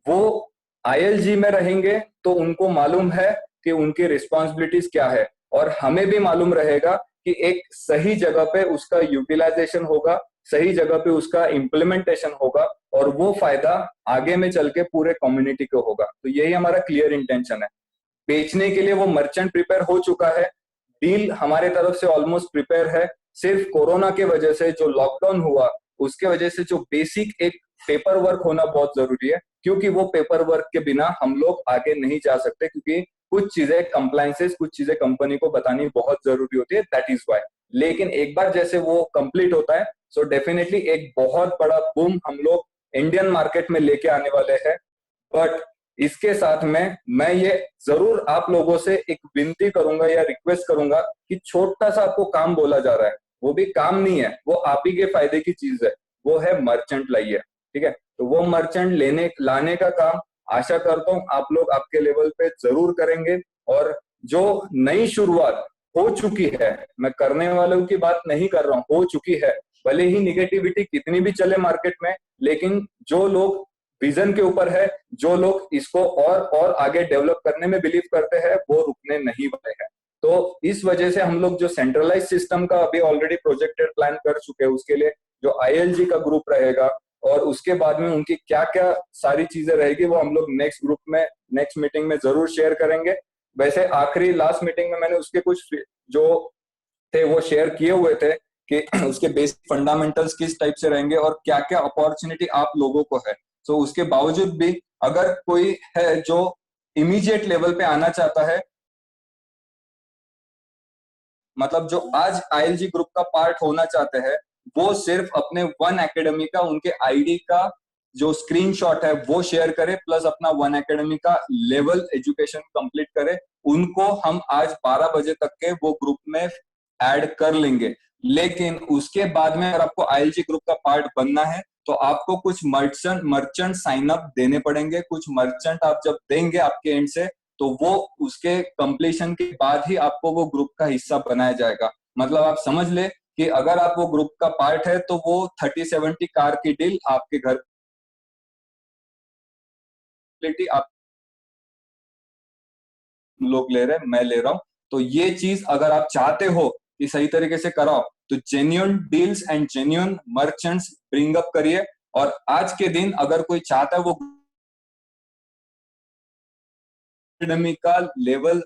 वो आईएलजी में रहेंगे तो उनको मालूम है कि उनकी रिस्पॉन्सिबिलिटीज क्या है, और हमें भी मालूम रहेगा कि एक सही जगह पे उसका यूटिलाइजेशन होगा, सही जगह पे उसका इम्प्लीमेंटेशन होगा, और वो फायदा आगे में चल के पूरे कम्युनिटी को होगा। तो यही हमारा क्लियर इंटेंशन है। बेचने के लिए वो मर्चेंट प्रिपेयर हो चुका है, डील हमारे तरफ से ऑलमोस्ट प्रिपेयर है। सिर्फ कोरोना के वजह से जो लॉकडाउन हुआ उसके वजह से जो बेसिक एक पेपर वर्क होना बहुत जरूरी है, क्योंकि वो पेपर वर्क के बिना हम लोग आगे नहीं जा सकते, क्योंकि कुछ चीजें कंप्लायंसेस, कुछ चीजें कंपनी को बतानी बहुत जरूरी होती है, दैट इज वाई। लेकिन एक बार जैसे वो कंप्लीट होता है, सो डेफिनेटली एक बहुत बड़ा बूम हम लोग इंडियन मार्केट में लेके आने वाले हैं। बट इसके साथ में मैं ये जरूर आप लोगों से एक विनती करूंगा या रिक्वेस्ट करूंगा कि छोटा सा आपको काम बोला जा रहा है, वो भी काम नहीं है, वो आप ही के फायदे की चीज है, वो है मर्चेंट लाइए। ठीक है, तो वो मर्चेंट लाने का काम आशा करता हूँ आप लोग आपके लेवल पे जरूर करेंगे। और जो नई शुरुआत हो चुकी है, मैं करने वालों की बात नहीं कर रहा हूँ, हो चुकी है, भले ही निगेटिविटी कितनी भी चले मार्केट में, लेकिन जो लोग विजन के ऊपर है, जो लोग इसको और आगे डेवलप करने में बिलीव करते हैं, वो रुकने नहीं वाले हैं। तो इस वजह से हम लोग जो सेंट्रलाइज सिस्टम का अभी ऑलरेडी प्रोजेक्टेड प्लान कर चुके हैं, उसके लिए जो आईएलजी का ग्रुप रहेगा और उसके बाद में उनकी क्या क्या सारी चीजें रहेगी, वो हम लोग नेक्स्ट ग्रुप में, नेक्स्ट मीटिंग में जरूर शेयर करेंगे। वैसे आखिरी लास्ट मीटिंग में मैंने उसके कुछ जो थे वो शेयर किए हुए थे कि उसके बेसिक फंडामेंटल्स किस टाइप से रहेंगे और क्या क्या अपॉर्चुनिटी आप लोगों को है। तो उसके बावजूद भी अगर कोई है जो इमीडिएट लेवल पे आना चाहता है, मतलब जो आज आईएलजी ग्रुप का पार्ट होना चाहते हैं, वो सिर्फ अपने वन एकेडमी का, उनके आईडी का जो स्क्रीनशॉट है वो शेयर करे, प्लस अपना वन एकेडमी का लेवल एजुकेशन कंप्लीट करे। उनको हम आज 12 बजे तक के वो ग्रुप में ऐड कर लेंगे। लेकिन उसके बाद में अगर आपको आईएलजी ग्रुप का पार्ट बनना है, तो आपको कुछ मर्चेंट साइन अप देने पड़ेंगे। कुछ मर्चेंट आप जब देंगे आपके एंड से, तो वो उसके कंप्लीशन के बाद ही आपको वो ग्रुप का हिस्सा बनाया जाएगा। मतलब आप समझ ले कि अगर आप वो ग्रुप का पार्ट है, तो वो 30-70 कार की डील आपके घर आप लोग ले रहे हैं, मैं ले रहा हूं। तो ये चीज अगर आप चाहते हो कि सही तरीके से कराओ, तो genuine deals and genuine merchants bring up करिए। और आज के दिन अगर कोई चाहता है वो एकेडमी का लेवल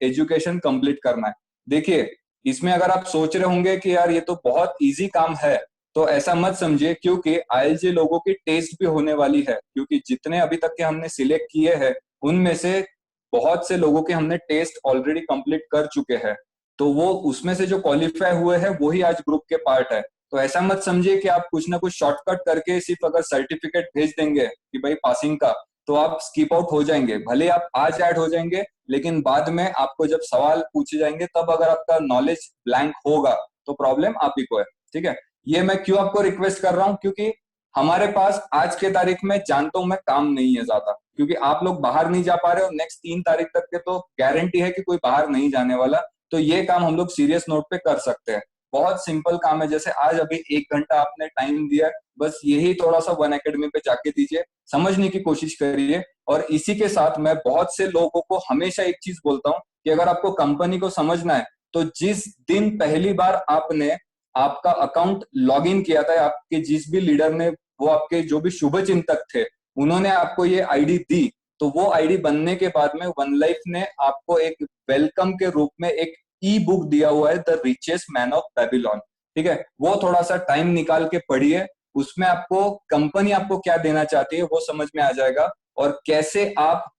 एजुकेशन कंप्लीट करना है, देखिए इसमें अगर आप सोच रहे होंगे कि यार ये तो बहुत इजी काम है, तो ऐसा मत समझिए, क्योंकि आईएलजी लोगों की टेस्ट भी होने वाली है। क्योंकि जितने अभी तक के हमने सिलेक्ट किए हैं, उनमें से बहुत से लोगों के हमने टेस्ट ऑलरेडी कंप्लीट कर चुके हैं। तो वो उसमें से जो क्वालिफाई हुए हैं वही आज ग्रुप के पार्ट है। तो ऐसा मत समझिए कि आप कुछ ना कुछ शॉर्टकट करके सिर्फ अगर सर्टिफिकेट भेज देंगे कि भाई पासिंग का, तो आप स्किप आउट हो जाएंगे। भले आप आज ऐड हो जाएंगे, लेकिन बाद में आपको जब सवाल पूछे जाएंगे, तब अगर आपका नॉलेज ब्लैंक होगा, तो प्रॉब्लम आप ही को है। ठीक है, ये मैं क्यों आपको रिक्वेस्ट कर रहा हूँ, क्योंकि हमारे पास आज के तारीख में जानता हूं मैं काम नहीं है ज्यादा, क्योंकि आप लोग बाहर नहीं जा पा रहे, और नेक्स्ट 3 तारीख तक के तो गारंटी है कि कोई बाहर नहीं जाने वाला। तो ये काम हम लोग सीरियस नोट पे कर सकते हैं। बहुत सिंपल काम है, जैसे आज अभी 1 घंटा आपने टाइम दिया है, बस यही थोड़ा सा वन एकेडमी पे जाके दीजिए, समझने की कोशिश करिए। और इसी के साथ मैं बहुत से लोगों को हमेशा एक चीज बोलता हूँ कि अगर आपको कंपनी को समझना है तो जिस दिन पहली बार आपने आपका अकाउंट लॉग इन किया था, आपके जिस भी लीडर ने, वो आपके जो भी शुभ चिंतक थे, उन्होंने आपको ये आईडी दी, तो वो आईडी बनने के बाद में वन लाइफ ने आपको एक वेलकम के रूप में एक ई बुक दिया हुआ है, the richest man of Babylon. ठीक है, वो थोड़ा सा टाइम निकाल के पढ़िए, उसमें आपको कंपनी आपको क्या देना चाहती है वो समझ में आ जाएगा, और कैसे आप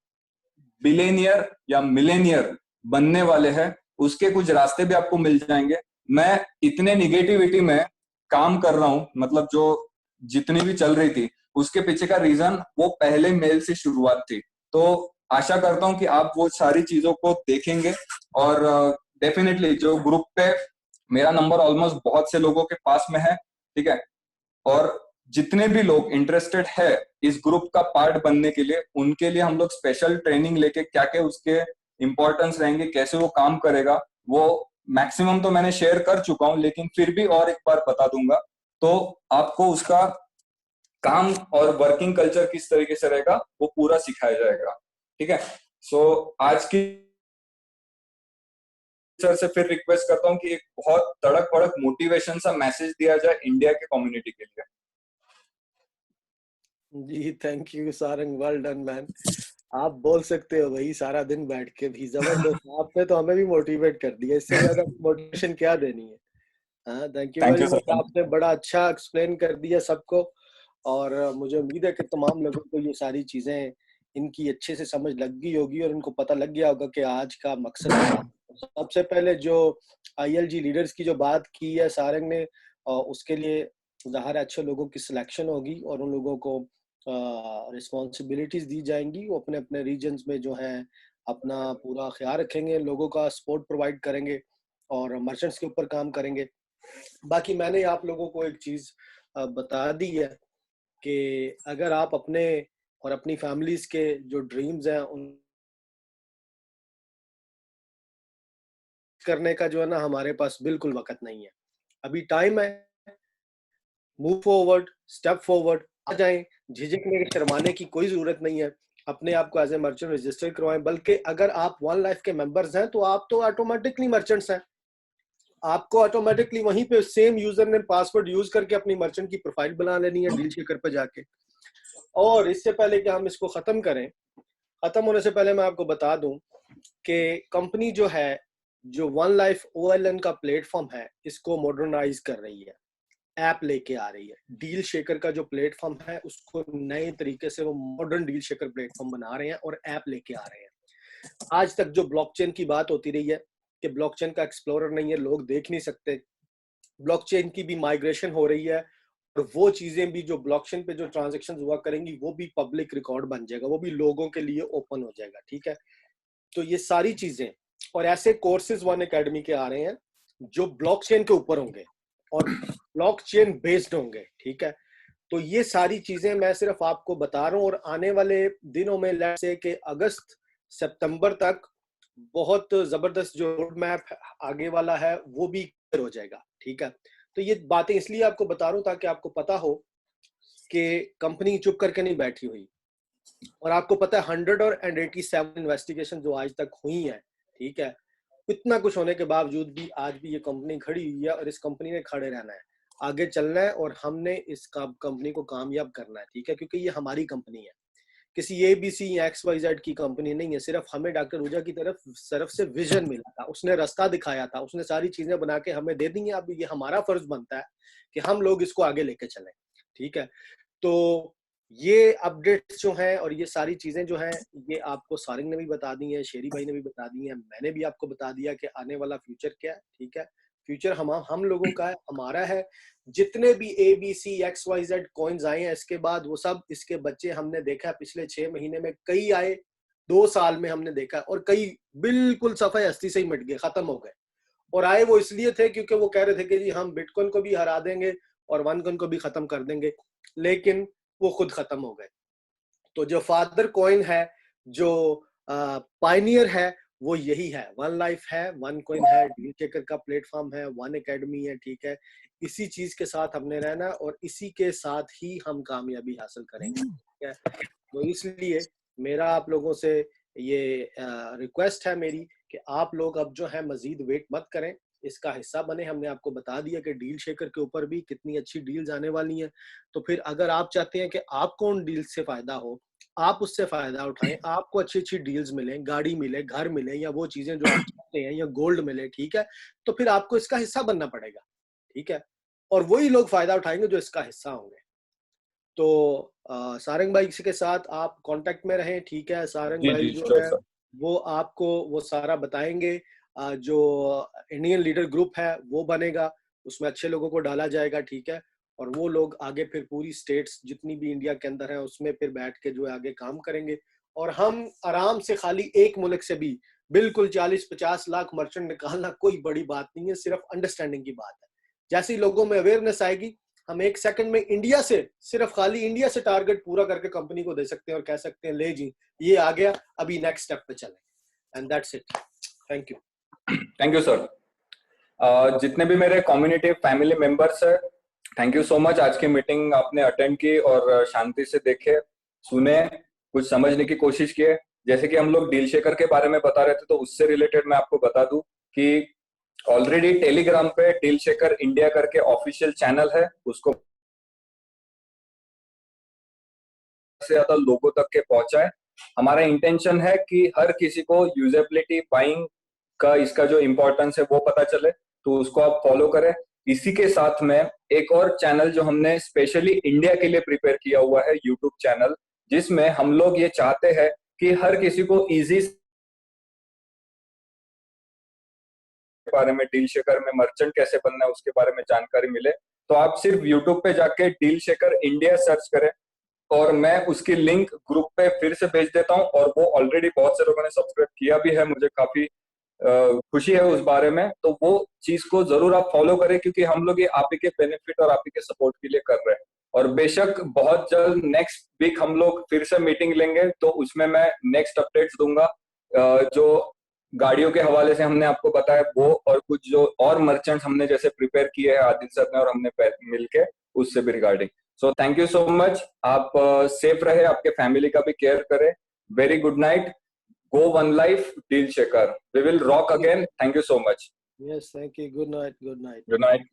बिलेनियर या मिलेनियर बनने वाले हैं उसके कुछ रास्ते भी आपको मिल जाएंगे। मैं इतने निगेटिविटी में काम कर रहा हूं, मतलब जो जितनी भी चल रही थी उसके पीछे का रीजन वो पहले मेल से शुरुआत थी। तो आशा करता हूं कि आप वो सारी चीजों को देखेंगे, और डेफिनेटली जो ग्रुप पे मेरा नंबर ऑलमोस्ट बहुत से लोगों के पास में है, ठीक है, और जितने भी लोग इंटरेस्टेड है इस ग्रुप का पार्ट बनने के लिए, उनके लिए हम लोग स्पेशल ट्रेनिंग लेके क्या क्या उसके इंपॉर्टेंस रहेंगे, कैसे वो काम करेगा, वो मैक्सिमम तो मैंने शेयर कर चुका हूं, लेकिन फिर भी और एक बार बता दूंगा, तो आपको उसका काम और वर्किंग कल्चर किस तरीके से रहेगा वो पूरा सिखाया जाएगा। ठीक है, सो आज की सर से फिर रिक्वेस्ट करता हूँ कि एक बहुत तड़क भड़क मोटिवेशन सा मैसेज दिया जाए इंडिया के कम्युनिटी के लिए। जी thank you Sarang, well done man. आप बोल सकते हो भाई सारा दिन बैठ के भी, जबरदस्त। आपने तो हमें भी मोटिवेट कर दिया, इससे ज्यादा मोटिवेशन क्या देनी है। हाँ thank you thank very you much, sir. आपने बड़ा अच्छा एक्सप्लेन कर दिया सबको। और मुझे उम्मीद है कि तमाम लोगों को ये सारी चीजें इनकी अच्छे से समझ लग गई होगी और इनको पता लग गया होगा कि आज का मकसद क्या है। सबसे पहले जो ILG लीडर्स की जो बात की है सारंग ने, उसके लिए ज़ाहिर है अच्छे लोगों की सिलेक्शन होगी और उन लोगों को रिस्पॉन्सिबिलिटीज दी जाएंगी। वो अपने अपने रीजन्स में जो है अपना पूरा ख्याल रखेंगे, लोगों का सपोर्ट प्रोवाइड करेंगे और मर्चेंट्स के ऊपर काम करेंगे। बाकी मैंने आप लोगों को एक चीज बता दी है कि अगर आप अपने और अपनी फैमिलीज के जो ड्रीम्स हैं उन करने का जो है ना हमारे पास बिल्कुल वक्त नहीं है। अभी टाइम है, मूव फॉरवर्ड, स्टेप फॉरवर्ड, आ जाएं। झिझकने शर्माने की कोई जरूरत नहीं है। अपने आप को एज ए मर्चेंट रजिस्टर करवाएं, बल्कि अगर आप वन लाइफ के मेंबर्स हैं तो आप तो ऑटोमेटिकली मर्चेंट्स हैं। आपको ऑटोमेटिकली वहीं पे same user name password use करके अपनी मर्चेंट की प्रोफाइल बना लेनी है डील शेकर पे जाके। और इससे पहले कि हम इसको खत्म करें, खत्म होने से पहले मैं आपको बता दूं कि कंपनी जो है, जो वन लाइफ OLN का प्लेटफॉर्म है, इसको मॉडर्नाइज कर रही है, ऐप लेके आ रही है। डील शेकर का जो प्लेटफॉर्म है उसको नए तरीके से वो मॉडर्न डील शेकर प्लेटफॉर्म बना रहे हैं और ऐप लेके आ रहे हैं। आज तक जो ब्लॉकचेन की बात होती रही है कि ब्लॉकचेन का एक्सप्लोरर नहीं है, लोग देख नहीं सकते, ब्लॉकचेन की भी माइग्रेशन हो रही है और वो चीजें भी जो ब्लॉकचेन पे जो ट्रांजैक्शन हुआ करेंगी वो भी पब्लिक रिकॉर्ड बन जाएगा, वो भी लोगों के लिए ओपन हो जाएगा। ठीक है, तो ये सारी चीजें और ऐसे कोर्सेज वन एकेडमी के आ रहे हैं जो ब्लॉकचेन के ऊपर होंगे और ब्लॉकचेन बेस्ड होंगे। ठीक है, तो ये सारी चीजें मैं सिर्फ आपको बता रहा हूँ और आने वाले दिनों में लेट्स से कि अगस्त सितंबर तक बहुत जबरदस्त जो रोड मैप आगे वाला है वो भी क्लियर हो जाएगा। ठीक है, तो ये बातें इसलिए आपको बता रहा हूँ ताकि आपको पता हो कि कंपनी चुप करके नहीं बैठी हुई। और आपको पता है 187 इन्वेस्टिगेशन जो आज तक हुई है, ठीक है, इतना कुछ होने के बावजूद भी आज भी ये कंपनी खड़ी हुई है और इस कंपनी ने खड़े रहना है, आगे चलना है और हमने इस कंपनी को कामयाब करना है। ठीक है, क्योंकि ये हमारी कंपनी है, किसी ABC या XYZ की कंपनी नहीं है। सिर्फ हमें डॉक्टर ऊजा की तरफ से विजन मिला था, उसने रास्ता दिखाया था, उसने सारी चीजें बना के हमें दे दी हैं। अब ये हमारा फर्ज बनता है कि हम लोग इसको आगे लेके चलें। ठीक है, तो ये अपडेट्स जो हैं और ये सारी चीजें जो हैं ये आपको सारिंग ने भी बता दी हैं, शेरी भाई ने भी बता दी हैं, मैंने भी आपको बता दिया कि आने वाला फ्यूचर क्या है। ठीक है, फ्यूचर हम लोगों का है, हमारा है। जितने भी ABC XYZ कॉइन्स आए हैं इसके बाद वो सब इसके बच्चे हमने देखा है पिछले 6 महीने में, कई आए 2 साल में हमने देखा, और कई बिल्कुल सफाई हस्ती से ही मिट गए, खत्म हो गए। और आए वो इसलिए थे क्योंकि वो कह रहे थे कि जी हम बिटकॉइन को भी हरा देंगे और OneCoin को भी खत्म कर देंगे, लेकिन वो खुद खत्म हो गए। तो जो फादर कॉइन है, जो पायनियर है, वो यही है, वन लाइफ है, वन कॉइन है, डील चेकर का प्लेटफॉर्म है, वन एकेडमी है, ठीक है। इसी चीज के साथ हमने रहना है और इसी के साथ ही हम कामयाबी हासिल करेंगे, ठीक है। तो इसलिए मेरा आप लोगों से ये रिक्वेस्ट है मेरी कि आप लोग अब जो है मजीद वेट मत करें, इसका हिस्सा बने। हमने आपको बता दिया कि डील शेकर के ऊपर भी कितनी अच्छी डील्स आने वाली हैं। तो फिर अगर आप चाहते हैं कि आपको उन डील्स से फायदा हो, आप उससे फायदा उठाएं, आपको अच्छी अच्छी डील्स मिले, गाड़ी मिले, घर मिले, या वो चीजें जो आप चाहते हैं, या गोल्ड मिले, ठीक है, तो फिर आपको इसका हिस्सा बनना पड़ेगा, ठीक है। और वही लोग फायदा उठाएंगे जो इसका हिस्सा होंगे। तो सारंग भाई के साथ आप कांटेक्ट में रहें, ठीक है। सारंग जी भाई जी जो श्योर है सर। वो आपको वो सारा बताएंगे। जो इंडियन लीडर ग्रुप है वो बनेगा, उसमें अच्छे लोगों को डाला जाएगा, ठीक है। और वो लोग आगे फिर पूरी स्टेट्स जितनी भी इंडिया के अंदर है उसमें फिर बैठ के जो है आगे काम करेंगे। और हम आराम से खाली एक मुल्क से भी बिल्कुल 40-50 लाख मर्चेंट निकालना कोई बड़ी बात नहीं है, सिर्फ अंडरस्टैंडिंग की बात है। जैसे ही लोगों में अवेयरनेस आएगी, हम एक सेकंड में इंडिया से, सिर्फ खाली इंडिया से टारगेट पूरा करके कंपनी को दे सकते हैं और कह सकते हैं ले जी ये आ गया, अभी नेक्स्ट स्टेप पे चलें। And that's it. Thank you. Thank you sir. जितने भी मेरे कम्युनिटी फैमिली मेंबर्स है, थैंक यू सो मच। आज की मीटिंग आपने अटेंड की और शांति से देखे, सुने, कुछ समझने की कोशिश किए। जैसे कि हम लोग डील शेकर के बारे में बता रहे थे, तो उससे रिलेटेड मैं आपको बता दूं कि ऑलरेडी टेलीग्राम पे डील शेकर इंडिया करके ऑफिशियल चैनल है, उसको से ज्यादा लोगों तक के पहुंचाए। हमारा इंटेंशन है कि हर किसी को यूजेबिलिटी बाइंग का इसका जो इम्पोर्टेंस है वो पता चले, तो उसको आप फॉलो करें। इसी के साथ में एक और चैनल जो हमने स्पेशली इंडिया के लिए प्रिपेयर किया हुआ है, यूट्यूब चैनल, जिसमें हम लोग ये चाहते हैं कि हर किसी को इजी के बारे में, डील शेकर में मर्चेंट कैसे बनना है उसके बारे में जानकारी मिले। तो आप सिर्फ यूट्यूब पे जाके डील शेकर इंडिया सर्च करें और मैं उसकी लिंक ग्रुप पे फिर से भेज देता हूं। और वो ऑलरेडी बहुत से लोगों ने सब्सक्राइब किया भी है, मुझे काफी खुशी है उस बारे में। तो वो चीज को जरूर आप फॉलो करें, क्योंकि हम लोग ये आप ही के बेनिफिट और आप ही के सपोर्ट के लिए कर रहे हैं। और बेशक बहुत जल्द नेक्स्ट वीक हम लोग फिर से मीटिंग लेंगे, तो उसमें मैं नेक्स्ट अपडेट्स दूंगा। जो गाड़ियों के हवाले से हमने आपको बताया वो, और कुछ जो और मर्चेंट्स हमने जैसे प्रिपेयर किए हैं आदिल सर ने और हमने मिलके, उससे भी regarding. So thank you so much. आप सेफ रहे, आपके फैमिली का भी केयर करें। Very good night. Go one life, Deal Shekhar. We will rock again. Thank you so much. Yes, thank you. Good night. Good night. Good night.